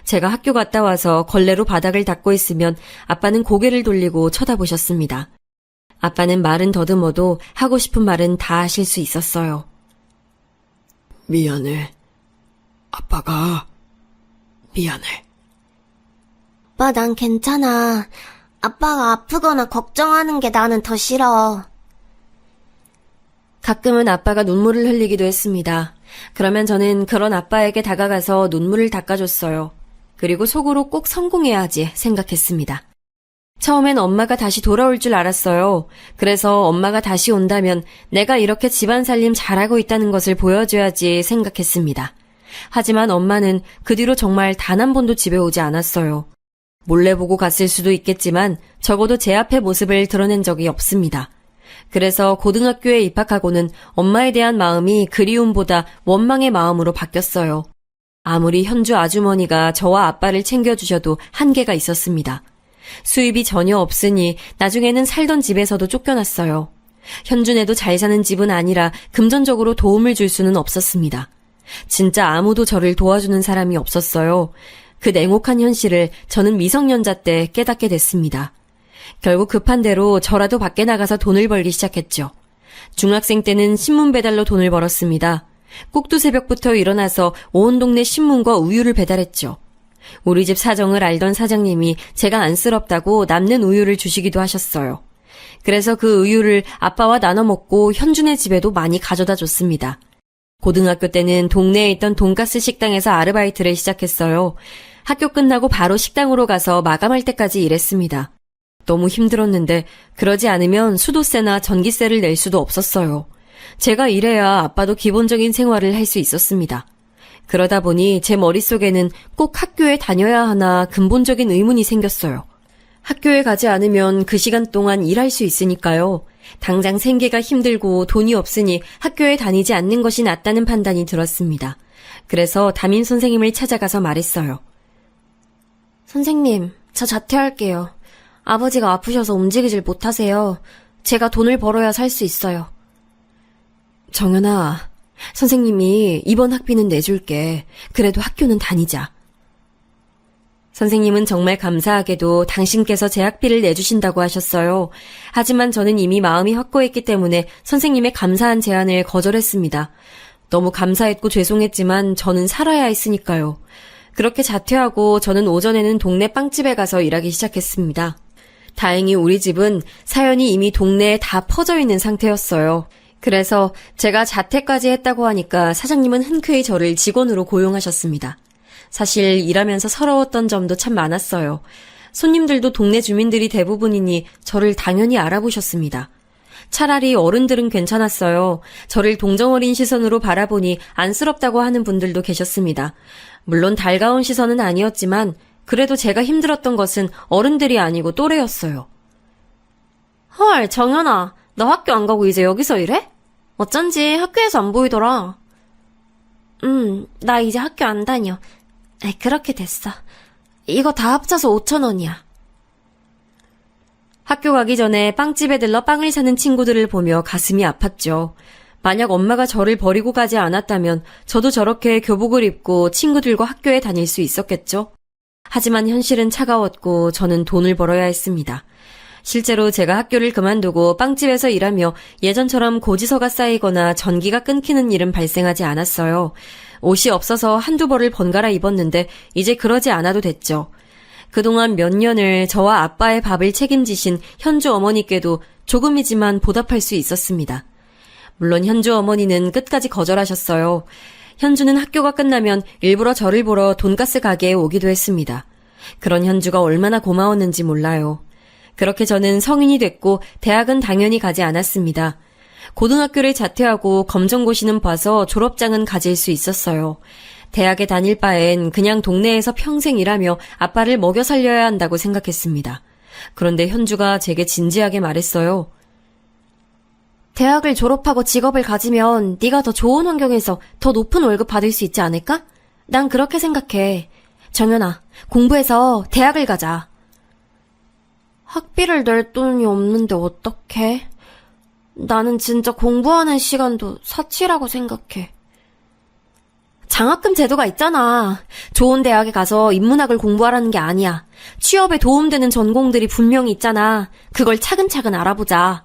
제가 학교 갔다 와서 걸레로 바닥을 닦고 있으면 아빠는 고개를 돌리고 쳐다보셨습니다. 아빠는 말은 더듬어도 하고 싶은 말은 다 하실 수 있었어요. 미안해. 아빠가 미안해. 오빠, 난 괜찮아. 아빠가 아프거나 걱정하는 게 나는 더 싫어. 가끔은 아빠가 눈물을 흘리기도 했습니다. 그러면 저는 그런 아빠에게 다가가서 눈물을 닦아줬어요. 그리고 속으로 꼭 성공해야 하지 생각했습니다. 처음엔 엄마가 다시 돌아올 줄 알았어요. 그래서 엄마가 다시 온다면 내가 이렇게 집안 살림 잘하고 있다는 것을 보여줘야지 생각했습니다. 하지만 엄마는 그 뒤로 정말 단 한 번도 집에 오지 않았어요. 몰래 보고 갔을 수도 있겠지만 적어도 제 앞의 모습을 드러낸 적이 없습니다. 그래서 고등학교에 입학하고는 엄마에 대한 마음이 그리움보다 원망의 마음으로 바뀌었어요. 아무리 현주 아주머니가 저와 아빠를 챙겨주셔도 한계가 있었습니다. 수입이 전혀 없으니 나중에는 살던 집에서도 쫓겨났어요. 현준에도 잘 사는 집은 아니라 금전적으로 도움을 줄 수는 없었습니다. 진짜 아무도 저를 도와주는 사람이 없었어요. 그 냉혹한 현실을 저는 미성년자 때 깨닫게 됐습니다. 결국 급한 대로 저라도 밖에 나가서 돈을 벌기 시작했죠. 중학생 때는 신문 배달로 돈을 벌었습니다. 꼭두 새벽부터 일어나서 온 동네 신문과 우유를 배달했죠. 우리 집 사정을 알던 사장님이 제가 안쓰럽다고 남는 우유를 주시기도 하셨어요. 그래서 그 우유를 아빠와 나눠 먹고 현준의 집에도 많이 가져다 줬습니다. 고등학교 때는 동네에 있던 돈가스 식당에서 아르바이트를 시작했어요. 학교 끝나고 바로 식당으로 가서 마감할 때까지 일했습니다. 너무 힘들었는데 그러지 않으면 수도세나 전기세를 낼 수도 없었어요. 제가 일해야 아빠도 기본적인 생활을 할 수 있었습니다. 그러다 보니 제 머릿속에는 꼭 학교에 다녀야 하나 근본적인 의문이 생겼어요. 학교에 가지 않으면 그 시간 동안 일할 수 있으니까요. 당장 생계가 힘들고 돈이 없으니 학교에 다니지 않는 것이 낫다는 판단이 들었습니다. 그래서 담임 선생님을 찾아가서 말했어요. 선생님, 저 자퇴할게요. 아버지가 아프셔서 움직이질 못하세요. 제가 돈을 벌어야 살 수 있어요. 정연아, 선생님이 이번 학비는 내줄게. 그래도 학교는 다니자. 선생님은 정말 감사하게도 당신께서 제 학비를 내주신다고 하셨어요. 하지만 저는 이미 마음이 확고했기 때문에 선생님의 감사한 제안을 거절했습니다. 너무 감사했고 죄송했지만 저는 살아야 했으니까요. 그렇게 자퇴하고 저는 오전에는 동네 빵집에 가서 일하기 시작했습니다. 다행히 우리 집은 사연이 이미 동네에 다 퍼져 있는 상태였어요. 그래서 제가 자퇴까지 했다고 하니까 사장님은 흔쾌히 저를 직원으로 고용하셨습니다. 사실 일하면서 서러웠던 점도 참 많았어요. 손님들도 동네 주민들이 대부분이니 저를 당연히 알아보셨습니다. 차라리 어른들은 괜찮았어요. 저를 동정어린 시선으로 바라보니 안쓰럽다고 하는 분들도 계셨습니다. 물론 달가운 시선은 아니었지만 그래도 제가 힘들었던 것은 어른들이 아니고 또래였어요. 헐, 정연아, 너 학교 안 가고 이제 여기서 일해? 어쩐지 학교에서 안 보이더라. 나 이제 학교 안 다녀. 그렇게 됐어. 이거 다 합쳐서 5,000원이야. 학교 가기 전에 빵집에 들러 빵을 사는 친구들을 보며 가슴이 아팠죠. 만약 엄마가 저를 버리고 가지 않았다면 저도 저렇게 교복을 입고 친구들과 학교에 다닐 수 있었겠죠. 하지만 현실은 차가웠고 저는 돈을 벌어야 했습니다. 실제로 제가 학교를 그만두고 빵집에서 일하며 예전처럼 고지서가 쌓이거나 전기가 끊기는 일은 발생하지 않았어요. 옷이 없어서 한두 벌을 번갈아 입었는데 이제 그러지 않아도 됐죠. 그동안 몇 년을 저와 아빠의 밥을 책임지신 현주 어머니께도 조금이지만 보답할 수 있었습니다. 물론 현주 어머니는 끝까지 거절하셨어요. 현주는 학교가 끝나면 일부러 저를 보러 돈가스 가게에 오기도 했습니다. 그런 현주가 얼마나 고마웠는지 몰라요. 그렇게 저는 성인이 됐고 대학은 당연히 가지 않았습니다. 고등학교를 자퇴하고 검정고시는 봐서 졸업장은 가질 수 있었어요. 대학에 다닐 바엔 그냥 동네에서 평생 일하며 아빠를 먹여 살려야 한다고 생각했습니다. 그런데 현주가 제게 진지하게 말했어요. 대학을 졸업하고 직업을 가지면 네가 더 좋은 환경에서 더 높은 월급 받을 수 있지 않을까? 난 그렇게 생각해. 정연아, 공부해서 대학을 가자. 학비를 낼 돈이 없는데 어떡해? 나는 진짜 공부하는 시간도 사치라고 생각해. 장학금 제도가 있잖아. 좋은 대학에 가서 인문학을 공부하라는 게 아니야. 취업에 도움되는 전공들이 분명히 있잖아. 그걸 차근차근 알아보자.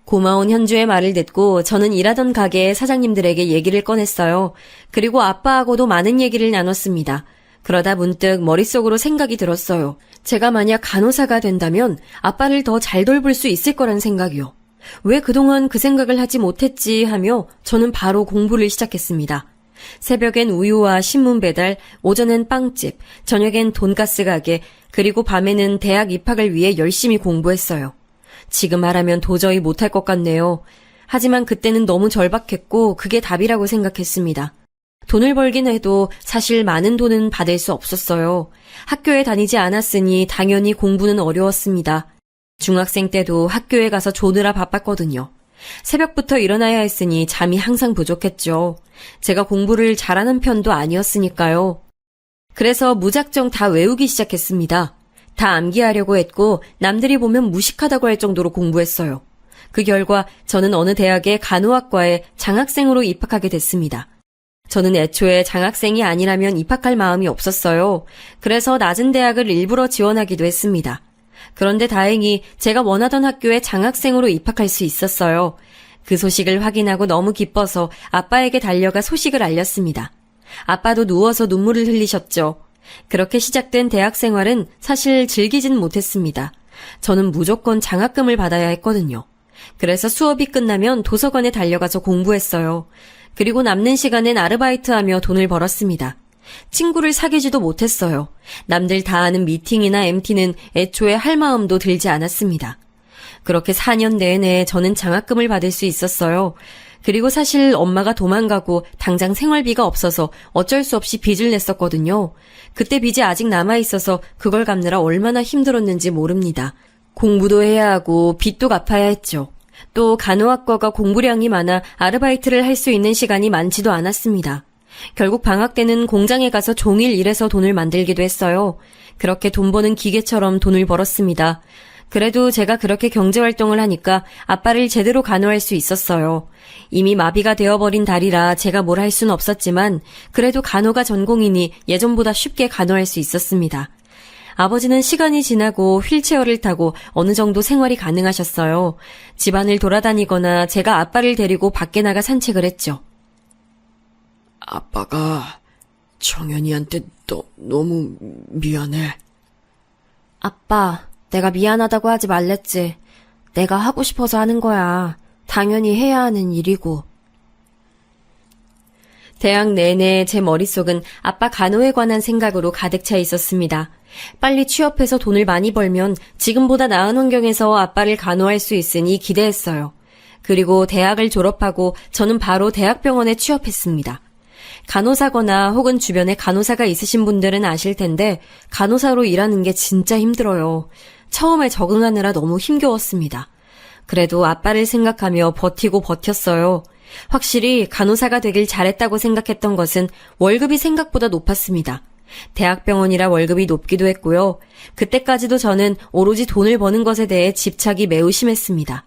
고마운 현주의 말을 듣고 저는 일하던 가게의 사장님들에게 얘기를 꺼냈어요. 그리고 아빠하고도 많은 얘기를 나눴습니다. 그러다 문득 머릿속으로 생각이 들었어요. 제가 만약 간호사가 된다면 아빠를 더 잘 돌볼 수 있을 거란 생각이요. 왜 그동안 그 생각을 하지 못했지 하며 저는 바로 공부를 시작했습니다. 새벽엔 우유와 신문 배달, 오전엔 빵집, 저녁엔 돈가스 가게, 그리고 밤에는 대학 입학을 위해 열심히 공부했어요. 지금 말하면 도저히 못할 것 같네요. 하지만 그때는 너무 절박했고 그게 답이라고 생각했습니다. 돈을 벌긴 해도 사실 많은 돈은 받을 수 없었어요. 학교에 다니지 않았으니 당연히 공부는 어려웠습니다. 중학생 때도 학교에 가서 조느라 바빴거든요. 새벽부터 일어나야 했으니 잠이 항상 부족했죠. 제가 공부를 잘하는 편도 아니었으니까요. 그래서 무작정 다 외우기 시작했습니다. 다 암기하려고 했고 남들이 보면 무식하다고 할 정도로 공부했어요. 그 결과 저는 어느 대학의 간호학과에 장학생으로 입학하게 됐습니다. 저는 애초에 장학생이 아니라면 입학할 마음이 없었어요. 그래서 낮은 대학을 일부러 지원하기도 했습니다. 그런데 다행히 제가 원하던 학교에 장학생으로 입학할 수 있었어요. 그 소식을 확인하고 너무 기뻐서 아빠에게 달려가 소식을 알렸습니다. 아빠도 누워서 눈물을 흘리셨죠. 그렇게 시작된 대학 생활은 사실 즐기진 못했습니다. 저는 무조건 장학금을 받아야 했거든요. 그래서 수업이 끝나면 도서관에 달려가서 공부했어요. 그리고 남는 시간엔 아르바이트하며 돈을 벌었습니다. 친구를 사귀지도 못했어요. 남들 다 아는 미팅이나 MT는 애초에 할 마음도 들지 않았습니다. 그렇게 4년 내내 저는 장학금을 받을 수 있었어요. 그리고 사실 엄마가 도망가고 당장 생활비가 없어서 어쩔 수 없이 빚을 냈었거든요. 그때 빚이 아직 남아있어서 그걸 갚느라 얼마나 힘들었는지 모릅니다. 공부도 해야 하고 빚도 갚아야 했죠. 또 간호학과가 공부량이 많아 아르바이트를 할 수 있는 시간이 많지도 않았습니다. 결국 방학 때는 공장에 가서 종일 일해서 돈을 만들기도 했어요. 그렇게 돈 버는 기계처럼 돈을 벌었습니다. 그래도 제가 그렇게 경제활동을 하니까 아빠를 제대로 간호할 수 있었어요. 이미 마비가 되어버린 다리라 제가 뭘 할 순 없었지만 그래도 간호가 전공이니 예전보다 쉽게 간호할 수 있었습니다. 아버지는 시간이 지나고 휠체어를 타고 어느 정도 생활이 가능하셨어요. 집안을 돌아다니거나 제가 아빠를 데리고 밖에 나가 산책을 했죠. 아빠가 정연이한테 너무 미안해. 아빠, 내가 미안하다고 하지 말랬지. 내가 하고 싶어서 하는 거야. 당연히 해야 하는 일이고. 대학 내내 제 머릿속은 아빠 간호에 관한 생각으로 가득 차 있었습니다. 빨리 취업해서 돈을 많이 벌면 지금보다 나은 환경에서 아빠를 간호할 수 있으니 기대했어요. 그리고 대학을 졸업하고 저는 바로 대학병원에 취업했습니다. 간호사거나 혹은 주변에 간호사가 있으신 분들은 아실 텐데 간호사로 일하는 게 진짜 힘들어요. 처음에 적응하느라 너무 힘겨웠습니다. 그래도 아빠를 생각하며 버티고 버텼어요. 확실히 간호사가 되길 잘했다고 생각했던 것은 월급이 생각보다 높았습니다. 대학병원이라 월급이 높기도 했고요. 그때까지도 저는 오로지 돈을 버는 것에 대해 집착이 매우 심했습니다.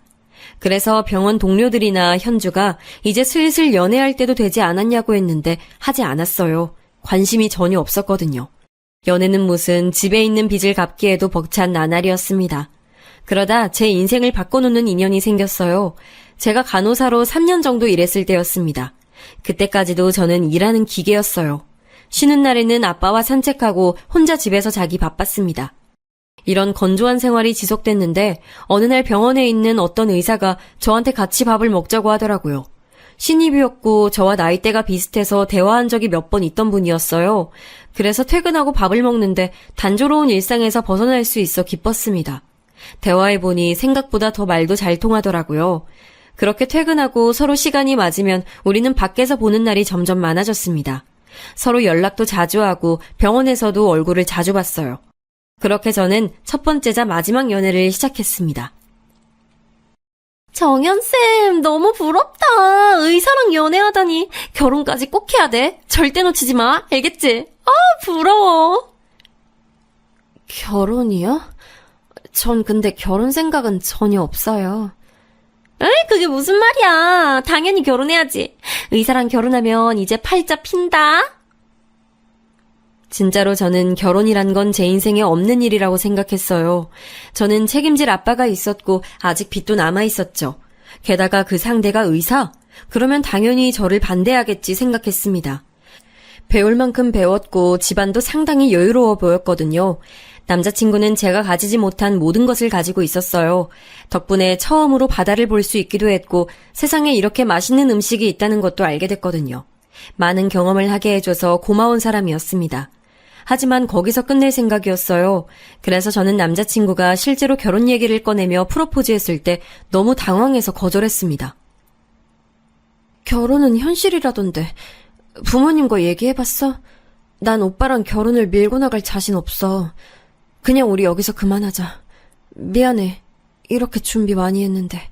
그래서 병원 동료들이나 현주가 이제 슬슬 연애할 때도 되지 않았냐고 했는데 하지 않았어요. 관심이 전혀 없었거든요. 연애는 무슨 집에 있는 빚을 갚기에도 벅찬 나날이었습니다. 그러다 제 인생을 바꿔놓는 인연이 생겼어요. 제가 간호사로 3년 정도 일했을 때였습니다. 그때까지도 저는 일하는 기계였어요. 쉬는 날에는 아빠와 산책하고 혼자 집에서 자기 바빴습니다. 이런 건조한 생활이 지속됐는데 어느 날 병원에 있는 어떤 의사가 저한테 같이 밥을 먹자고 하더라고요. 신입이었고 저와 나이대가 비슷해서 대화한 적이 몇 번 있던 분이었어요. 그래서 퇴근하고 밥을 먹는데 단조로운 일상에서 벗어날 수 있어 기뻤습니다. 대화해보니 생각보다 더 말도 잘 통하더라고요. 그렇게 퇴근하고 서로 시간이 맞으면 우리는 밖에서 보는 날이 점점 많아졌습니다. 서로 연락도 자주 하고 병원에서도 얼굴을 자주 봤어요. 그렇게 저는 첫 번째자 마지막 연애를 시작했습니다. 정연쌤, 너무 부럽다. 의사랑 연애하다니. 결혼까지 꼭 해야 돼. 절대 놓치지 마. 알겠지? 아, 부러워. 결혼이요? 전 근데 결혼 생각은 전혀 없어요. 에이, 그게 무슨 말이야. 당연히 결혼해야지. 의사랑 결혼하면 이제 팔자 핀다. 진짜로 저는 결혼이란 건 제 인생에 없는 일이라고 생각했어요. 저는 책임질 아빠가 있었고 아직 빚도 남아있었죠. 게다가 그 상대가 의사? 그러면 당연히 저를 반대하겠지 생각했습니다. 배울 만큼 배웠고 집안도 상당히 여유로워 보였거든요. 남자친구는 제가 가지지 못한 모든 것을 가지고 있었어요. 덕분에 처음으로 바다를 볼 수 있기도 했고 세상에 이렇게 맛있는 음식이 있다는 것도 알게 됐거든요. 많은 경험을 하게 해줘서 고마운 사람이었습니다. 하지만 거기서 끝낼 생각이었어요. 그래서 저는 남자친구가 실제로 결혼 얘기를 꺼내며 프로포즈했을 때 너무 당황해서 거절했습니다. 결혼은 현실이라던데. 부모님과 얘기해봤어? 난 오빠랑 결혼을 밀고 나갈 자신 없어. 그냥 우리 여기서 그만하자. 미안해. 이렇게 준비 많이 했는데.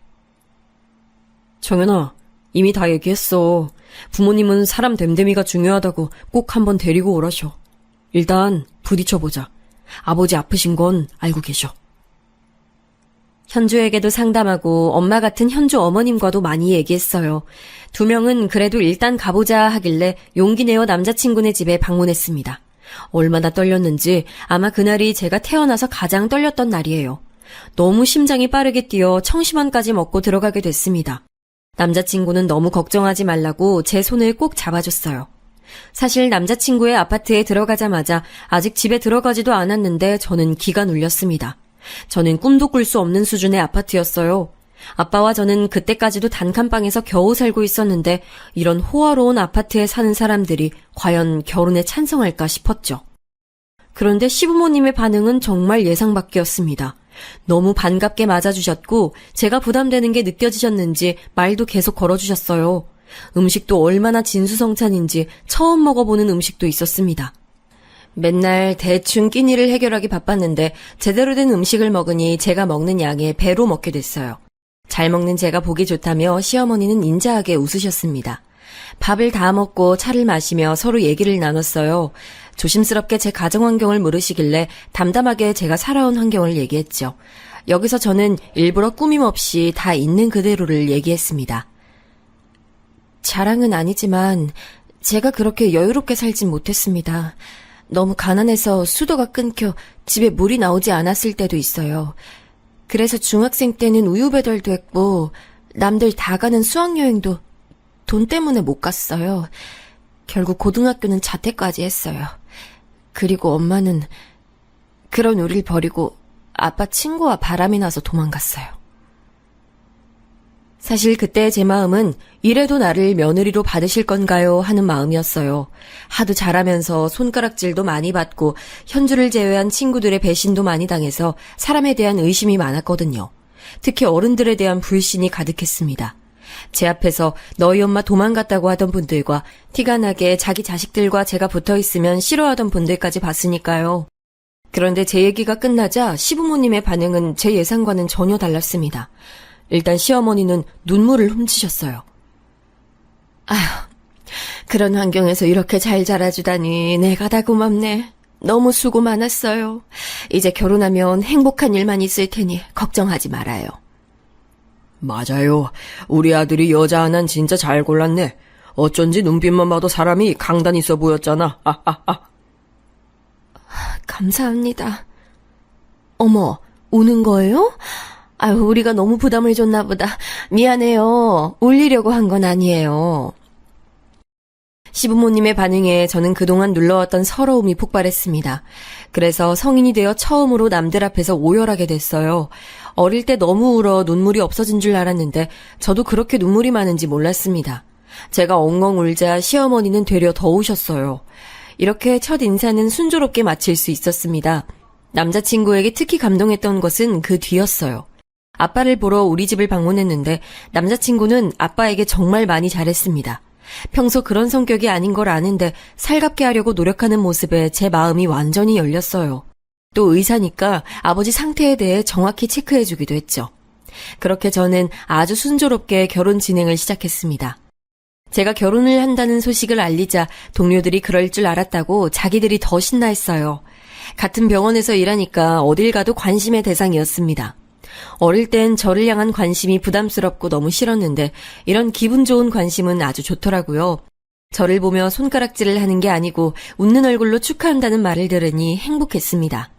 정연아, 이미 다 얘기했어. 부모님은 사람 됨됨이가 중요하다고 꼭 한번 데리고 오라셔. 일단 부딪혀보자. 아버지 아프신 건 알고 계셔. 현주에게도 상담하고 엄마 같은 현주 어머님과도 많이 얘기했어요. 두 명은 그래도 일단 가보자 하길래 용기 내어 남자친구네 집에 방문했습니다. 얼마나 떨렸는지 아마 그날이 제가 태어나서 가장 떨렸던 날이에요. 너무 심장이 빠르게 뛰어 청심환까지 먹고 들어가게 됐습니다. 남자친구는 너무 걱정하지 말라고 제 손을 꼭 잡아줬어요. 사실 남자친구의 아파트에 들어가자마자 아직 집에 들어가지도 않았는데 저는 기가 눌렸습니다. 저는 꿈도 꿀 수 없는 수준의 아파트였어요. 아빠와 저는 그때까지도 단칸방에서 겨우 살고 있었는데 이런 호화로운 아파트에 사는 사람들이 과연 결혼에 찬성할까 싶었죠. 그런데 시부모님의 반응은 정말 예상 밖이었습니다. 너무 반갑게 맞아주셨고 제가 부담되는 게 느껴지셨는지 말도 계속 걸어주셨어요. 음식도 얼마나 진수성찬인지 처음 먹어보는 음식도 있었습니다. 맨날 대충 끼니를 해결하기 바빴는데 제대로 된 음식을 먹으니 제가 먹는 양의 배로 먹게 됐어요. 잘 먹는 제가 보기 좋다며 시어머니는 인자하게 웃으셨습니다. 밥을 다 먹고 차를 마시며 서로 얘기를 나눴어요. 조심스럽게 제 가정 환경을 물으시길래 담담하게 제가 살아온 환경을 얘기했죠. 여기서 저는 일부러 꾸밈 없이 다 있는 그대로를 얘기했습니다. 자랑은 아니지만 제가 그렇게 여유롭게 살진 못했습니다. 너무 가난해서 수도가 끊겨 집에 물이 나오지 않았을 때도 있어요. 그래서 중학생 때는 우유 배달도 했고 남들 다 가는 수학여행도 돈 때문에 못 갔어요. 결국 고등학교는 자퇴까지 했어요. 그리고 엄마는 그런 우릴 버리고 아빠 친구와 바람이 나서 도망갔어요. 사실 그때 제 마음은 이래도 나를 며느리로 받으실 건가요? 하는 마음이었어요. 하도 잘하면서 손가락질도 많이 받고 현주를 제외한 친구들의 배신도 많이 당해서 사람에 대한 의심이 많았거든요. 특히 어른들에 대한 불신이 가득했습니다. 제 앞에서 너희 엄마 도망갔다고 하던 분들과 티가 나게 자기 자식들과 제가 붙어있으면 싫어하던 분들까지 봤으니까요. 그런데 제 얘기가 끝나자 시부모님의 반응은 제 예상과는 전혀 달랐습니다. 일단 시어머니는 눈물을 훔치셨어요. 아휴, 그런 환경에서 이렇게 잘 자라주다니 내가 다 고맙네. 너무 수고 많았어요. 이제 결혼하면 행복한 일만 있을 테니 걱정하지 말아요. 맞아요. 우리 아들이 여자 하나는 진짜 잘 골랐네. 어쩐지 눈빛만 봐도 사람이 강단 있어 보였잖아. 감사합니다. 어머, 우는 거예요? 아유, 우리가 너무 부담을 줬나 보다. 미안해요. 울리려고 한 건 아니에요. 시부모님의 반응에 저는 그동안 눌러왔던 서러움이 폭발했습니다. 그래서 성인이 되어 처음으로 남들 앞에서 오열하게 됐어요. 어릴 때 너무 울어 눈물이 없어진 줄 알았는데 저도 그렇게 눈물이 많은지 몰랐습니다. 제가 엉엉 울자 시어머니는 되려 더 우셨어요. 이렇게 첫 인사는 순조롭게 마칠 수 있었습니다. 남자친구에게 특히 감동했던 것은 그 뒤였어요. 아빠를 보러 우리 집을 방문했는데 남자친구는 아빠에게 정말 많이 잘했습니다. 평소 그런 성격이 아닌 걸 아는데 살갑게 하려고 노력하는 모습에 제 마음이 완전히 열렸어요. 또 의사니까 아버지 상태에 대해 정확히 체크해주기도 했죠. 그렇게 저는 아주 순조롭게 결혼 진행을 시작했습니다. 제가 결혼을 한다는 소식을 알리자 동료들이 그럴 줄 알았다고 자기들이 더 신나했어요. 같은 병원에서 일하니까 어딜 가도 관심의 대상이었습니다. 어릴 땐 저를 향한 관심이 부담스럽고 너무 싫었는데 이런 기분 좋은 관심은 아주 좋더라고요. 저를 보며 손가락질을 하는 게 아니고 웃는 얼굴로 축하한다는 말을 들으니 행복했습니다.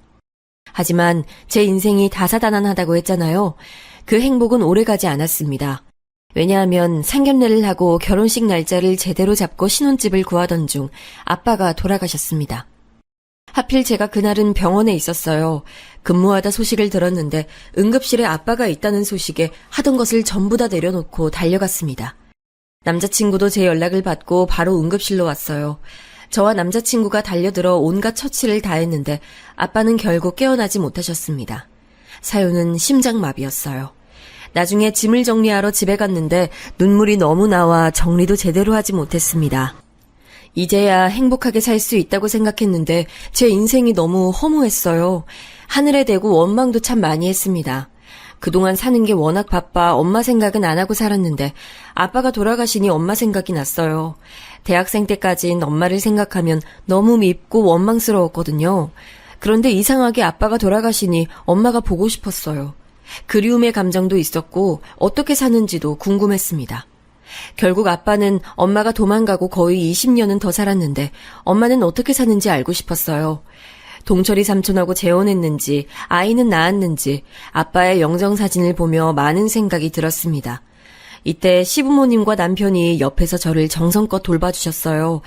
하지만 제 인생이 다사다난하다고 했잖아요. 그 행복은 오래가지 않았습니다. 왜냐하면 상견례를 하고 결혼식 날짜를 제대로 잡고 신혼집을 구하던 중 아빠가 돌아가셨습니다. 하필 제가 그날은 병원에 있었어요. 근무하다 소식을 들었는데 응급실에 아빠가 있다는 소식에 하던 것을 전부 다 내려놓고 달려갔습니다. 남자친구도 제 연락을 받고 바로 응급실로 왔어요. 저와 남자친구가 달려들어 온갖 처치를 다했는데 아빠는 결국 깨어나지 못하셨습니다. 사유는 심장마비였어요. 나중에 짐을 정리하러 집에 갔는데 눈물이 너무 나와 정리도 제대로 하지 못했습니다. 이제야 행복하게 살 수 있다고 생각했는데 제 인생이 너무 허무했어요. 하늘에 대고 원망도 참 많이 했습니다. 그동안 사는 게 워낙 바빠 엄마 생각은 안 하고 살았는데 아빠가 돌아가시니 엄마 생각이 났어요. 대학생 때까진 엄마를 생각하면 너무 밉고 원망스러웠거든요. 그런데 이상하게 아빠가 돌아가시니 엄마가 보고 싶었어요. 그리움의 감정도 있었고 어떻게 사는지도 궁금했습니다. 결국 아빠는 엄마가 도망가고 거의 20년은 더 살았는데 엄마는 어떻게 사는지 알고 싶었어요. 동철이 삼촌하고 재혼했는지 아이는 낳았는지 아빠의 영정사진을 보며 많은 생각이 들었습니다. 이때 시부모님과 남편이 옆에서 저를 정성껏 돌봐주셨어요.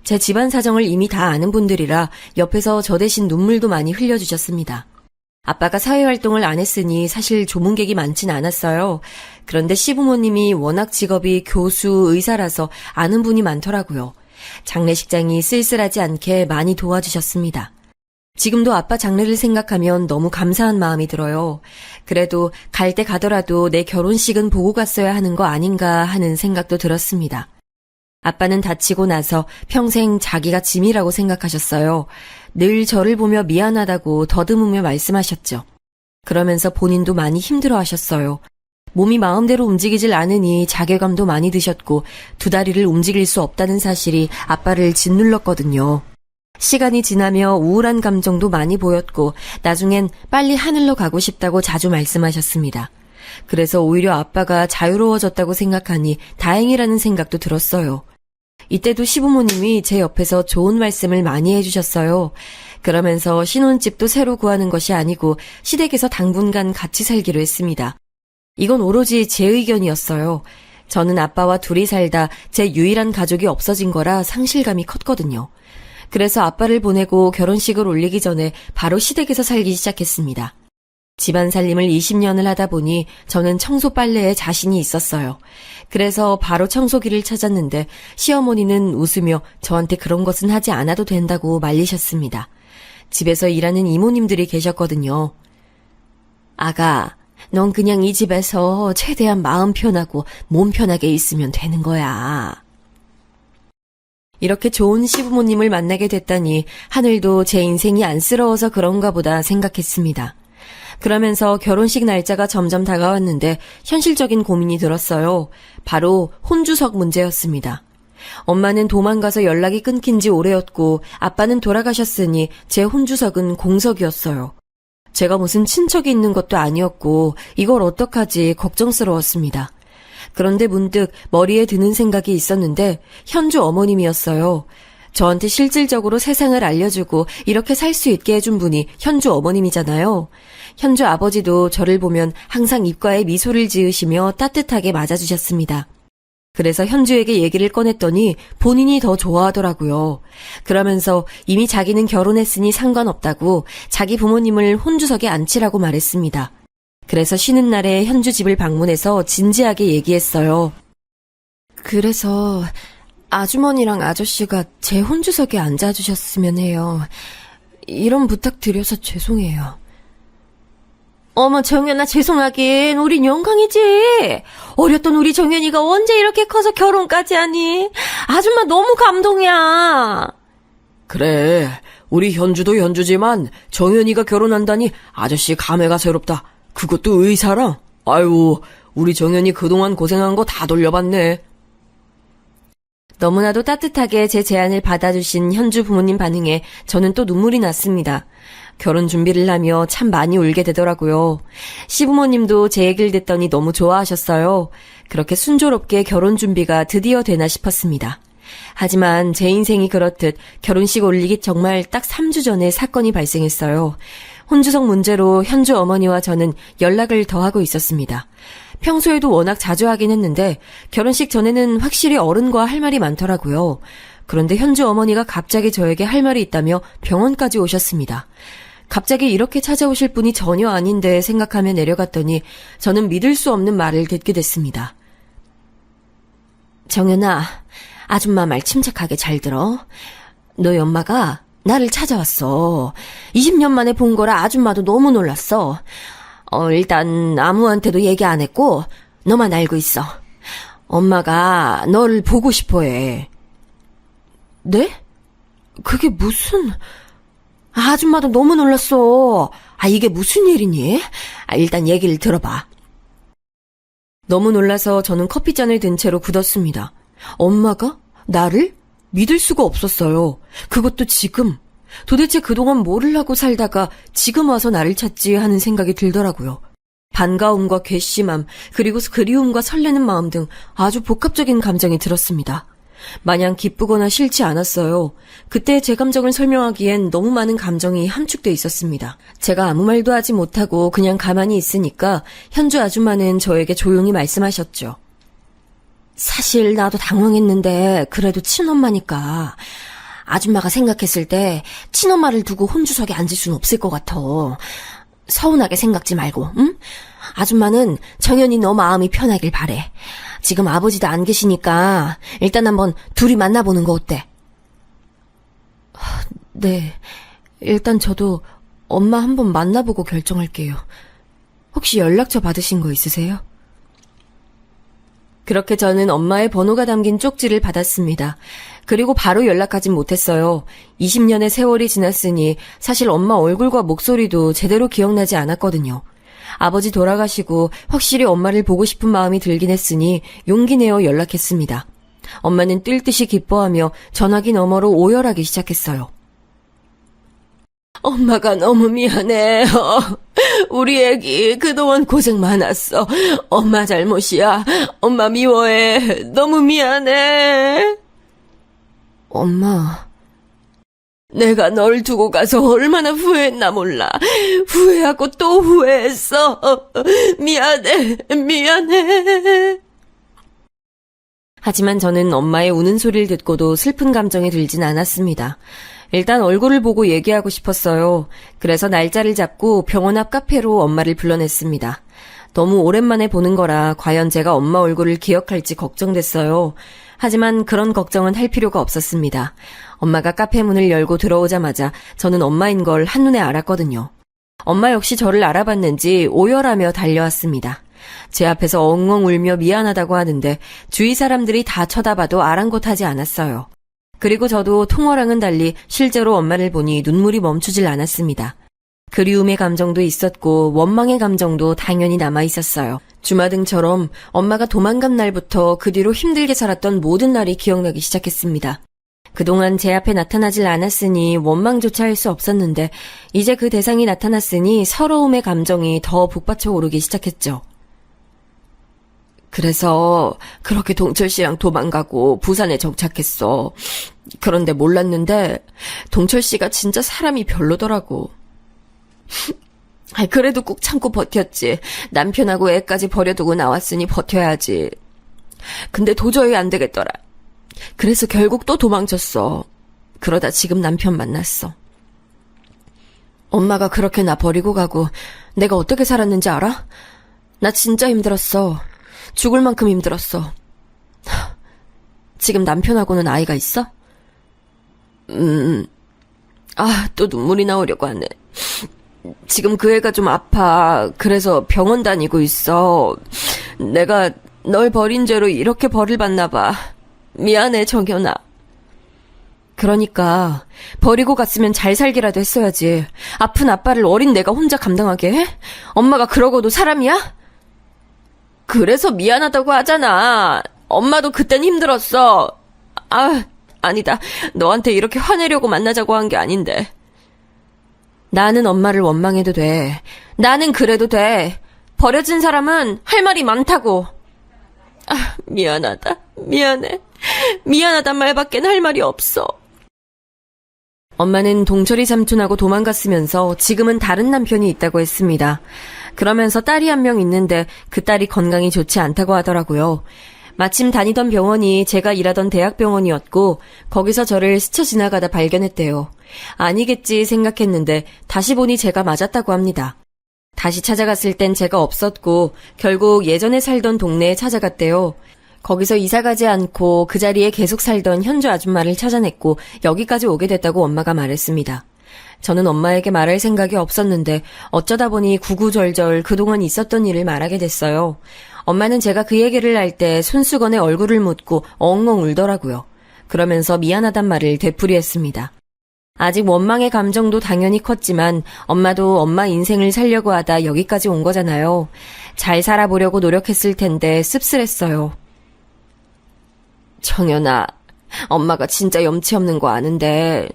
제 집안 사정을 이미 다 아는 분들이라 옆에서 저 대신 눈물도 많이 흘려주셨습니다. 아빠가 사회활동을 안 했으니 사실 조문객이 많진 않았어요. 그런데 시부모님이 워낙 직업이 교수, 의사라서 아는 분이 많더라고요. 장례식장이 쓸쓸하지 않게 많이 도와주셨습니다. 지금도 아빠 장례를 생각하면 너무 감사한 마음이 들어요. 그래도 갈 때 가더라도 내 결혼식은 보고 갔어야 하는 거 아닌가 하는 생각도 들었습니다. 아빠는 다치고 나서 평생 자기가 짐이라고 생각하셨어요. 늘 저를 보며 미안하다고 더듬으며 말씀하셨죠. 그러면서 본인도 많이 힘들어하셨어요. 몸이 마음대로 움직이질 않으니 자괴감도 많이 드셨고 2다리를 움직일 수 없다는 사실이 아빠를 짓눌렀거든요. 시간이 지나며 우울한 감정도 많이 보였고 나중엔 빨리 하늘로 가고 싶다고 자주 말씀하셨습니다. 그래서 오히려 아빠가 자유로워졌다고 생각하니 다행이라는 생각도 들었어요. 이때도 시부모님이 제 옆에서 좋은 말씀을 많이 해주셨어요. 그러면서 신혼집도 새로 구하는 것이 아니고 시댁에서 당분간 같이 살기로 했습니다. 이건 오로지 제 의견이었어요. 저는 아빠와 둘이 살다 제 유일한 가족이 없어진 거라 상실감이 컸거든요. 그래서 아빠를 보내고 결혼식을 올리기 전에 바로 시댁에서 살기 시작했습니다. 집안 살림을 20년을 하다 보니 저는 청소 빨래에 자신이 있었어요. 그래서 바로 청소기를 찾았는데 시어머니는 웃으며 저한테 그런 것은 하지 않아도 된다고 말리셨습니다. 집에서 일하는 이모님들이 계셨거든요. 아가, 넌 그냥 이 집에서 최대한 마음 편하고 몸 편하게 있으면 되는 거야. 이렇게 좋은 시부모님을 만나게 됐다니 하늘도 제 인생이 안쓰러워서 그런가 보다 생각했습니다. 그러면서 결혼식 날짜가 점점 다가왔는데 현실적인 고민이 들었어요. 바로 혼주석 문제였습니다. 엄마는 도망가서 연락이 끊긴 지 오래였고 아빠는 돌아가셨으니 제 혼주석은 공석이었어요. 제가 무슨 친척이 있는 것도 아니었고 이걸 어떡하지 걱정스러웠습니다. 그런데 문득 머리에 드는 생각이 있었는데 현주 어머님이었어요. 저한테 실질적으로 세상을 알려주고 이렇게 살 수 있게 해준 분이 현주 어머님이잖아요. 현주 아버지도 저를 보면 항상 입가에 미소를 지으시며 따뜻하게 맞아주셨습니다. 그래서 현주에게 얘기를 꺼냈더니 본인이 더 좋아하더라고요. 그러면서 이미 자기는 결혼했으니 상관없다고 자기 부모님을 혼주석에 앉히라고 말했습니다. 그래서 쉬는 날에 현주 집을 방문해서 진지하게 얘기했어요. 그래서 아주머니랑 아저씨가 제 혼주석에 앉아주셨으면 해요. 이런 부탁 드려서 죄송해요. 어머, 정연아, 죄송하긴. 우린 영광이지. 어렸던 우리 정연이가 언제 이렇게 커서 결혼까지 하니? 아줌마 너무 감동이야. 그래, 우리 현주도 현주지만 정연이가 결혼한다니 아저씨 감회가 새롭다. 그것도 의사랑? 아유, 우리 정연이 그동안 고생한 거 다 돌려봤네. 너무나도 따뜻하게 제 제안을 받아주신 현주 부모님 반응에 저는 또 눈물이 났습니다. 결혼 준비를 하며 참 많이 울게 되더라고요. 시부모님도 제 얘기를 듣더니 너무 좋아하셨어요. 그렇게 순조롭게 결혼 준비가 드디어 되나 싶었습니다. 하지만 제 인생이 그렇듯 결혼식 올리기 정말 딱 3주 전에 사건이 발생했어요. 혼주석 문제로 현주 어머니와 저는 연락을 더 하고 있었습니다. 평소에도 워낙 자주 하긴 했는데 결혼식 전에는 확실히 어른과 할 말이 많더라고요. 그런데 현주 어머니가 갑자기 저에게 할 말이 있다며 병원까지 오셨습니다. 갑자기 이렇게 찾아오실 분이 전혀 아닌데 생각하며 내려갔더니 저는 믿을 수 없는 말을 듣게 됐습니다. 정연아, 아줌마 말 침착하게 잘 들어. 너희 엄마가 나를 찾아왔어. 20년 만에 본 거라 아줌마도 너무 놀랐어. 일단 아무한테도 얘기 안 했고 너만 알고 있어. 엄마가 너를 보고 싶어 해. 네? 그게 무슨... 아줌마도 너무 놀랐어. 이게 무슨 일이니? 일단 얘기를 들어봐. 너무 놀라서 저는 커피잔을 든 채로 굳었습니다. 엄마가? 나를? 믿을 수가 없었어요. 그것도 지금. 도대체 그동안 뭐를 하고 살다가 지금 와서 나를 찾지 하는 생각이 들더라고요. 반가움과 괘씸함, 그리고 그리움과 설레는 마음 등 아주 복합적인 감정이 들었습니다. 마냥 기쁘거나 싫지 않았어요. 그때 제 감정을 설명하기엔 너무 많은 감정이 함축돼 있었습니다. 제가 아무 말도 하지 못하고 그냥 가만히 있으니까 현주 아줌마는 저에게 조용히 말씀하셨죠. 사실 나도 당황했는데 그래도 친엄마니까 아줌마가 생각했을 때 친엄마를 두고 혼주석에 앉을 수는 없을 것 같아. 서운하게 생각지 말고, 응? 아줌마는 정연이 너 마음이 편하길 바래. 지금 아버지도 안 계시니까 일단 한번 둘이 만나보는 거 어때? 네, 일단 저도 엄마 한번 만나보고 결정할게요. 혹시 연락처 받으신 거 있으세요? 그렇게 저는 엄마의 번호가 담긴 쪽지를 받았습니다. 그리고 바로 연락하진 못했어요. 20년의 세월이 지났으니 사실 엄마 얼굴과 목소리도 제대로 기억나지 않았거든요. 아버지 돌아가시고 확실히 엄마를 보고 싶은 마음이 들긴 했으니 용기 내어 연락했습니다. 엄마는 뛸 듯이 기뻐하며 전화기 너머로 오열하기 시작했어요. 엄마가 너무 미안해. 우리 애기 그동안 고생 많았어. 엄마 잘못이야. 엄마 미워해. 너무 미안해. 엄마, 내가 널 두고 가서 얼마나 후회했나 몰라. 후회하고 또 후회했어. 미안해. 미안해. 하지만 저는 엄마의 우는 소리를 듣고도 슬픈 감정이 들진 않았습니다. 일단 얼굴을 보고 얘기하고 싶었어요. 그래서 날짜를 잡고 병원 앞 카페로 엄마를 불러냈습니다. 너무 오랜만에 보는 거라 과연 제가 엄마 얼굴을 기억할지 걱정됐어요. 하지만 그런 걱정은 할 필요가 없었습니다. 엄마가 카페 문을 열고 들어오자마자 저는 엄마인 걸 한눈에 알았거든요. 엄마 역시 저를 알아봤는지 오열하며 달려왔습니다. 제 앞에서 엉엉 울며 미안하다고 하는데 주위 사람들이 다 쳐다봐도 아랑곳하지 않았어요. 그리고 저도 통화랑은 달리 실제로 엄마를 보니 눈물이 멈추질 않았습니다. 그리움의 감정도 있었고 원망의 감정도 당연히 남아있었어요. 주마등처럼 엄마가 도망간 날부터 그 뒤로 힘들게 살았던 모든 날이 기억나기 시작했습니다. 그동안 제 앞에 나타나질 않았으니 원망조차 할 수 없었는데 이제 그 대상이 나타났으니 서러움의 감정이 더 북받쳐 오르기 시작했죠. 그래서 그렇게 동철 씨랑 도망가고 부산에 정착했어. 그런데 몰랐는데 동철 씨가 진짜 사람이 별로더라고. 그래도 꾹 참고 버텼지. 남편하고 애까지 버려두고 나왔으니 버텨야지. 근데 도저히 안 되겠더라. 그래서 결국 또 도망쳤어. 그러다 지금 남편 만났어. 엄마가 그렇게 나 버리고 가고 내가 어떻게 살았는지 알아? 나 진짜 힘들었어. 죽을 만큼 힘들었어. 지금 남편하고는 아이가 있어? 또 눈물이 나오려고 하네. 지금 그 애가 좀 아파. 그래서 병원 다니고 있어. 내가 널 버린 죄로 이렇게 벌을 받나 봐. 미안해, 정연아. 그러니까 버리고 갔으면 잘 살기라도 했어야지. 아픈 아빠를 어린 내가 혼자 감당하게 해? 엄마가 그러고도 사람이야? 그래서 미안하다고 하잖아. 엄마도 그땐 힘들었어. 아니다. 너한테 이렇게 화내려고 만나자고 한 게 아닌데. 나는 엄마를 원망해도 돼. 나는 그래도 돼. 버려진 사람은 할 말이 많다고. 미안하다. 미안해. 미안하단 말밖엔 할 말이 없어. 엄마는 동철이 삼촌하고 도망갔으면서 지금은 다른 남편이 있다고 했습니다. 그러면서 딸이 한 명 있는데 그 딸이 건강이 좋지 않다고 하더라고요. 마침 다니던 병원이 제가 일하던 대학병원이었고 거기서 저를 스쳐 지나가다 발견했대요. 아니겠지 생각했는데 다시 보니 제가 맞았다고 합니다. 다시 찾아갔을 땐 제가 없었고 결국 예전에 살던 동네에 찾아갔대요. 거기서 이사가지 않고 그 자리에 계속 살던 현주 아줌마를 찾아냈고 여기까지 오게 됐다고 엄마가 말했습니다. 저는 엄마에게 말할 생각이 없었는데 어쩌다 보니 구구절절 그동안 있었던 일을 말하게 됐어요. 엄마는 제가 그 얘기를 할 때 손수건에 얼굴을 묻고 엉엉 울더라고요. 그러면서 미안하단 말을 되풀이했습니다. 아직 원망의 감정도 당연히 컸지만 엄마도 엄마 인생을 살려고 하다 여기까지 온 거잖아요. 잘 살아보려고 노력했을 텐데 씁쓸했어요. 정연아, 엄마가 진짜 염치 없는 거 아는데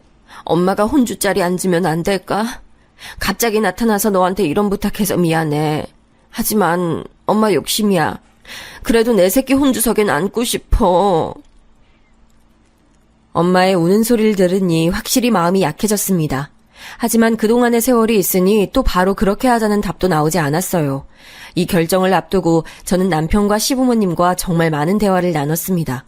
엄마가 혼주자리 앉으면 안 될까? 갑자기 나타나서 너한테 이런 부탁해서 미안해. 하지만 엄마 욕심이야. 그래도 내 새끼 혼주석엔 앉고 싶어. 엄마의 우는 소리를 들으니 확실히 마음이 약해졌습니다. 하지만 그동안의 세월이 있으니 또 바로 그렇게 하자는 답도 나오지 않았어요. 이 결정을 앞두고 저는 남편과 시부모님과 정말 많은 대화를 나눴습니다.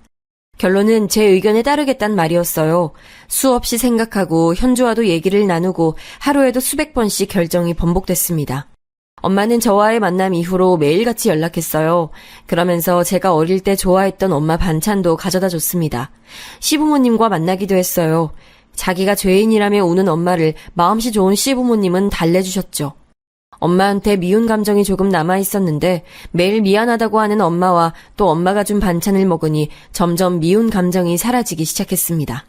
결론은 제 의견에 따르겠단 말이었어요. 수없이 생각하고 현주와도 얘기를 나누고 하루에도 수백 번씩 결정이 번복됐습니다. 엄마는 저와의 만남 이후로 매일같이 연락했어요. 그러면서 제가 어릴 때 좋아했던 엄마 반찬도 가져다 줬습니다. 시부모님과 만나기도 했어요. 자기가 죄인이라며 우는 엄마를 마음씨 좋은 시부모님은 달래주셨죠. 엄마한테 미운 감정이 조금 남아있었는데 매일 미안하다고 하는 엄마와 또 엄마가 준 반찬을 먹으니 점점 미운 감정이 사라지기 시작했습니다.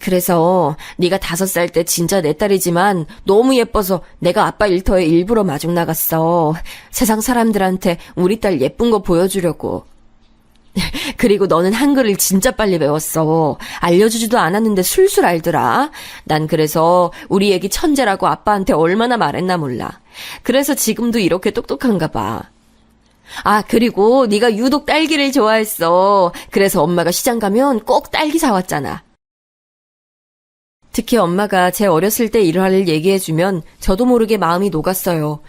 그래서 네가 5살 때 진짜 내 딸이지만 너무 예뻐서 내가 아빠 일터에 일부러 마중 나갔어. 세상 사람들한테 우리 딸 예쁜 거 보여주려고. 그리고 너는 한글을 진짜 빨리 배웠어. 알려주지도 않았는데 술술 알더라. 난 그래서 우리 애기 천재라고 아빠한테 얼마나 말했나 몰라. 그래서 지금도 이렇게 똑똑한가 봐. 아, 그리고 네가 유독 딸기를 좋아했어. 그래서 엄마가 시장 가면 꼭 딸기 사왔잖아. 특히 엄마가 제 어렸을 때 일화를 얘기해주면 저도 모르게 마음이 녹았어요.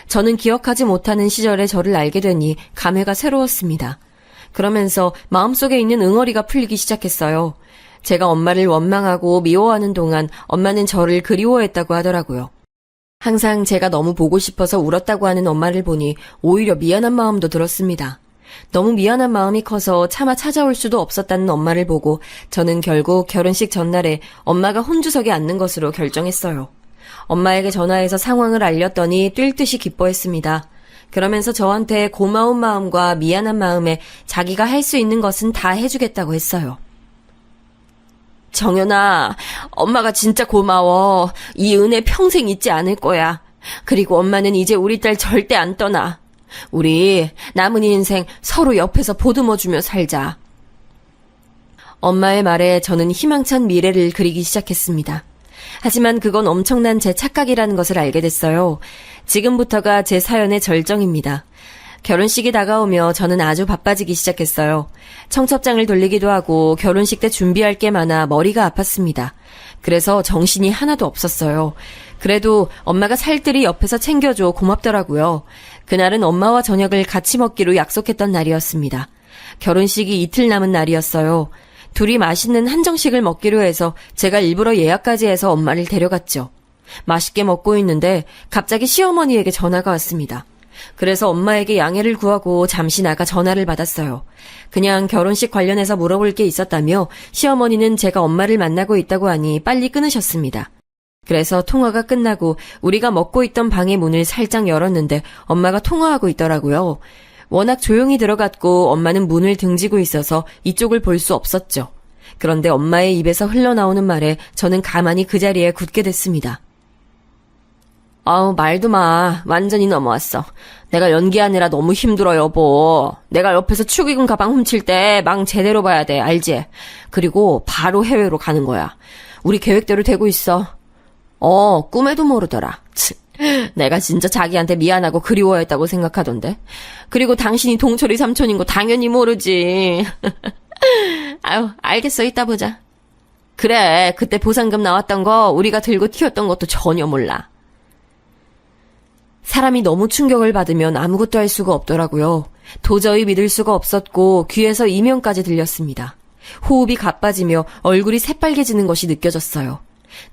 저는 기억하지 못하는 시절의 저를 알게 되니 감회가 새로웠습니다. 그러면서 마음속에 있는 응어리가 풀리기 시작했어요. 제가 엄마를 원망하고 미워하는 동안 엄마는 저를 그리워했다고 하더라고요. 항상 제가 너무 보고 싶어서 울었다고 하는 엄마를 보니 오히려 미안한 마음도 들었습니다. 너무 미안한 마음이 커서 차마 찾아올 수도 없었다는 엄마를 보고 저는 결국 결혼식 전날에 엄마가 혼주석에 앉는 것으로 결정했어요. 엄마에게 전화해서 상황을 알렸더니 뛸 듯이 기뻐했습니다. 그러면서 저한테 고마운 마음과 미안한 마음에 자기가 할 수 있는 것은 다 해주겠다고 했어요. 정연아, 엄마가 진짜 고마워. 이 은혜 평생 잊지 않을 거야. 그리고 엄마는 이제 우리 딸 절대 안 떠나. 우리 남은 인생 서로 옆에서 보듬어주며 살자. 엄마의 말에 저는 희망찬 미래를 그리기 시작했습니다. 하지만 그건 엄청난 제 착각이라는 것을 알게 됐어요. 지금부터가 제 사연의 절정입니다. 결혼식이 다가오며 저는 아주 바빠지기 시작했어요. 청첩장을 돌리기도 하고 결혼식 때 준비할 게 많아 머리가 아팠습니다. 그래서 정신이 하나도 없었어요. 그래도 엄마가 살뜰히 옆에서 챙겨줘 고맙더라고요. 그날은 엄마와 저녁을 같이 먹기로 약속했던 날이었습니다. 결혼식이 이틀 남은 날이었어요. 둘이 맛있는 한정식을 먹기로 해서 제가 일부러 예약까지 해서 엄마를 데려갔죠. 맛있게 먹고 있는데 갑자기 시어머니에게 전화가 왔습니다. 그래서 엄마에게 양해를 구하고 잠시 나가 전화를 받았어요. 그냥 결혼식 관련해서 물어볼 게 있었다며 시어머니는 제가 엄마를 만나고 있다고 하니 빨리 끊으셨습니다. 그래서 통화가 끝나고 우리가 먹고 있던 방의 문을 살짝 열었는데 엄마가 통화하고 있더라고요. 워낙 조용히 들어갔고 엄마는 문을 등지고 있어서 이쪽을 볼 수 없었죠. 그런데 엄마의 입에서 흘러나오는 말에 저는 가만히 그 자리에 굳게 됐습니다. 아우, 말도 마. 완전히 넘어왔어. 내가 연기하느라 너무 힘들어, 여보. 내가 옆에서 축의금 가방 훔칠 때 망 제대로 봐야 돼, 알지? 그리고 바로 해외로 가는 거야. 우리 계획대로 되고 있어. 꿈에도 모르더라. 내가 진짜 자기한테 미안하고 그리워했다고 생각하던데. 그리고 당신이 동철이 삼촌인 거 당연히 모르지. 아유, 알겠어. 이따 보자. 그래, 그때 보상금 나왔던 거 우리가 들고 튀었던 것도 전혀 몰라. 사람이 너무 충격을 받으면 아무것도 할 수가 없더라고요. 도저히 믿을 수가 없었고 귀에서 이명까지 들렸습니다. 호흡이 가빠지며 얼굴이 새빨개지는 것이 느껴졌어요.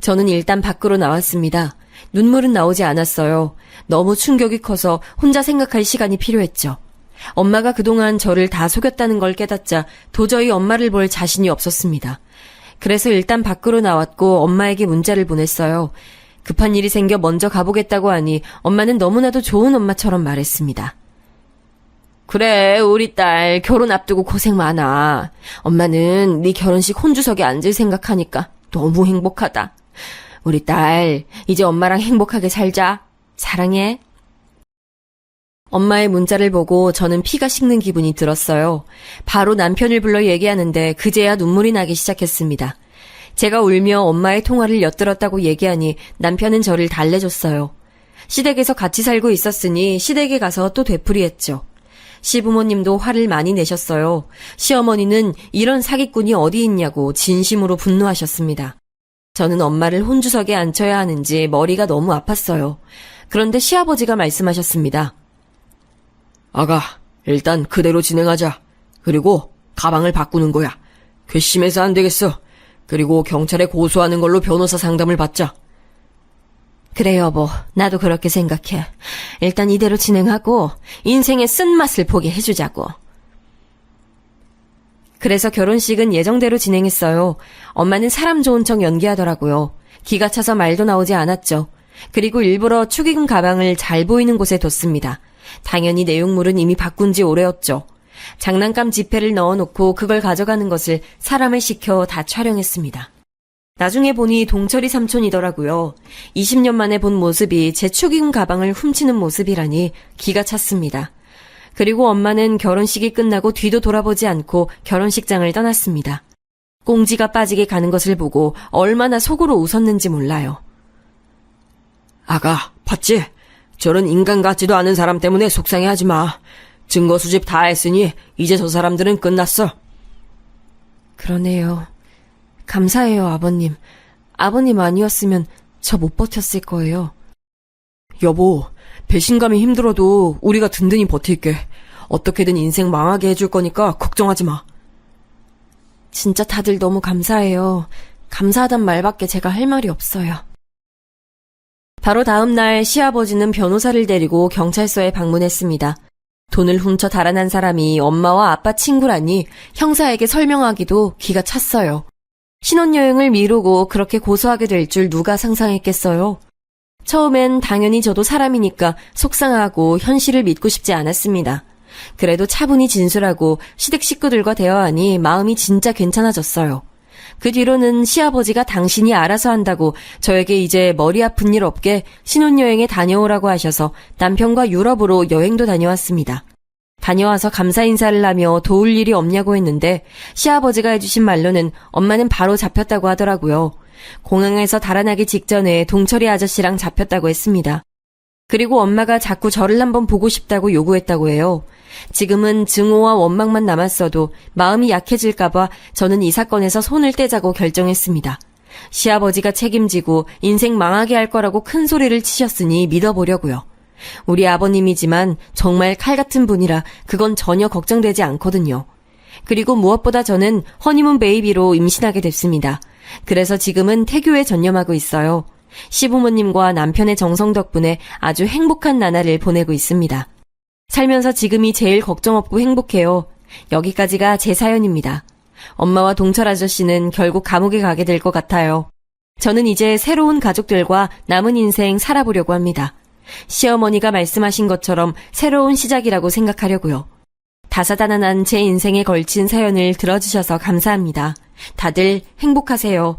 저는 일단 밖으로 나왔습니다. 눈물은 나오지 않았어요. 너무 충격이 커서 혼자 생각할 시간이 필요했죠. 엄마가 그동안 저를 다 속였다는 걸 깨닫자 도저히 엄마를 볼 자신이 없었습니다. 그래서 일단 밖으로 나왔고 엄마에게 문자를 보냈어요. 급한 일이 생겨 먼저 가보겠다고 하니 엄마는 너무나도 좋은 엄마처럼 말했습니다. 그래, 우리 딸 결혼 앞두고 고생 많아. 엄마는 네 결혼식 혼주석에 앉을 생각하니까 너무 행복하다. 우리 딸, 이제 엄마랑 행복하게 살자. 사랑해. 엄마의 문자를 보고 저는 피가 식는 기분이 들었어요. 바로 남편을 불러 얘기하는데 그제야 눈물이 나기 시작했습니다. 제가 울며 엄마의 통화를 엿들었다고 얘기하니 남편은 저를 달래줬어요. 시댁에서 같이 살고 있었으니 시댁에 가서 또 되풀이했죠. 시부모님도 화를 많이 내셨어요. 시어머니는 이런 사기꾼이 어디 있냐고 진심으로 분노하셨습니다. 저는 엄마를 혼주석에 앉혀야 하는지 머리가 너무 아팠어요. 그런데 시아버지가 말씀하셨습니다. 아가, 일단 그대로 진행하자. 그리고 가방을 바꾸는 거야. 괘씸해서 안 되겠어. 그리고 경찰에 고소하는 걸로 변호사 상담을 받자. 그래 여보, 나도 그렇게 생각해. 일단 이대로 진행하고 인생의 쓴맛을 보게 해주자고. 그래서 결혼식은 예정대로 진행했어요. 엄마는 사람 좋은 척 연기하더라고요. 기가 차서 말도 나오지 않았죠. 그리고 일부러 축의금 가방을 잘 보이는 곳에 뒀습니다. 당연히 내용물은 이미 바꾼 지 오래였죠. 장난감 지폐를 넣어놓고 그걸 가져가는 것을 사람을 시켜 다 촬영했습니다. 나중에 보니 동철이 삼촌이더라고요. 20년 만에 본 모습이 제 축의금 가방을 훔치는 모습이라니 기가 찼습니다. 그리고 엄마는 결혼식이 끝나고 뒤도 돌아보지 않고 결혼식장을 떠났습니다. 꽁지가 빠지게 가는 것을 보고 얼마나 속으로 웃었는지 몰라요. 아가, 봤지? 저런 인간 같지도 않은 사람 때문에 속상해하지 마. 증거 수집 다 했으니 이제 저 사람들은 끝났어. 그러네요. 감사해요, 아버님. 아버님 아니었으면 저 못 버텼을 거예요. 여보, 배신감이 힘들어도 우리가 든든히 버틸게. 어떻게든 인생 망하게 해줄 거니까 걱정하지 마. 진짜 다들 너무 감사해요. 감사하단 말밖에 제가 할 말이 없어요. 바로 다음 날 시아버지는 변호사를 데리고 경찰서에 방문했습니다. 돈을 훔쳐 달아난 사람이 엄마와 아빠 친구라니 형사에게 설명하기도 기가 찼어요. 신혼여행을 미루고 그렇게 고소하게 될 줄 누가 상상했겠어요. 처음엔 당연히 저도 사람이니까 속상하고 현실을 믿고 싶지 않았습니다. 그래도 차분히 진술하고 시댁 식구들과 대화하니 마음이 진짜 괜찮아졌어요. 그 뒤로는 시아버지가 당신이 알아서 한다고 저에게 이제 머리 아픈 일 없게 신혼여행에 다녀오라고 하셔서 남편과 유럽으로 여행도 다녀왔습니다. 다녀와서 감사 인사를 하며 도울 일이 없냐고 했는데 시아버지가 해주신 말로는 엄마는 바로 잡혔다고 하더라고요. 공항에서 달아나기 직전에 동철이 아저씨랑 잡혔다고 했습니다. 그리고 엄마가 자꾸 저를 한번 보고 싶다고 요구했다고 해요. 지금은 증오와 원망만 남았어도 마음이 약해질까봐 저는 이 사건에서 손을 떼자고 결정했습니다. 시아버지가 책임지고 인생 망하게 할 거라고 큰 소리를 치셨으니 믿어보려고요. 우리 아버님이지만 정말 칼 같은 분이라 그건 전혀 걱정되지 않거든요. 그리고 무엇보다 저는 허니문 베이비로 임신하게 됐습니다. 그래서 지금은 태교에 전념하고 있어요. 시부모님과 남편의 정성 덕분에 아주 행복한 나날을 보내고 있습니다. 살면서 지금이 제일 걱정 없고 행복해요. 여기까지가 제 사연입니다. 엄마와 동철 아저씨는 결국 감옥에 가게 될 것 같아요. 저는 이제 새로운 가족들과 남은 인생 살아보려고 합니다. 시어머니가 말씀하신 것처럼 새로운 시작이라고 생각하려고요. 다사다난한 제 인생에 걸친 사연을 들어주셔서 감사합니다. 다들 행복하세요.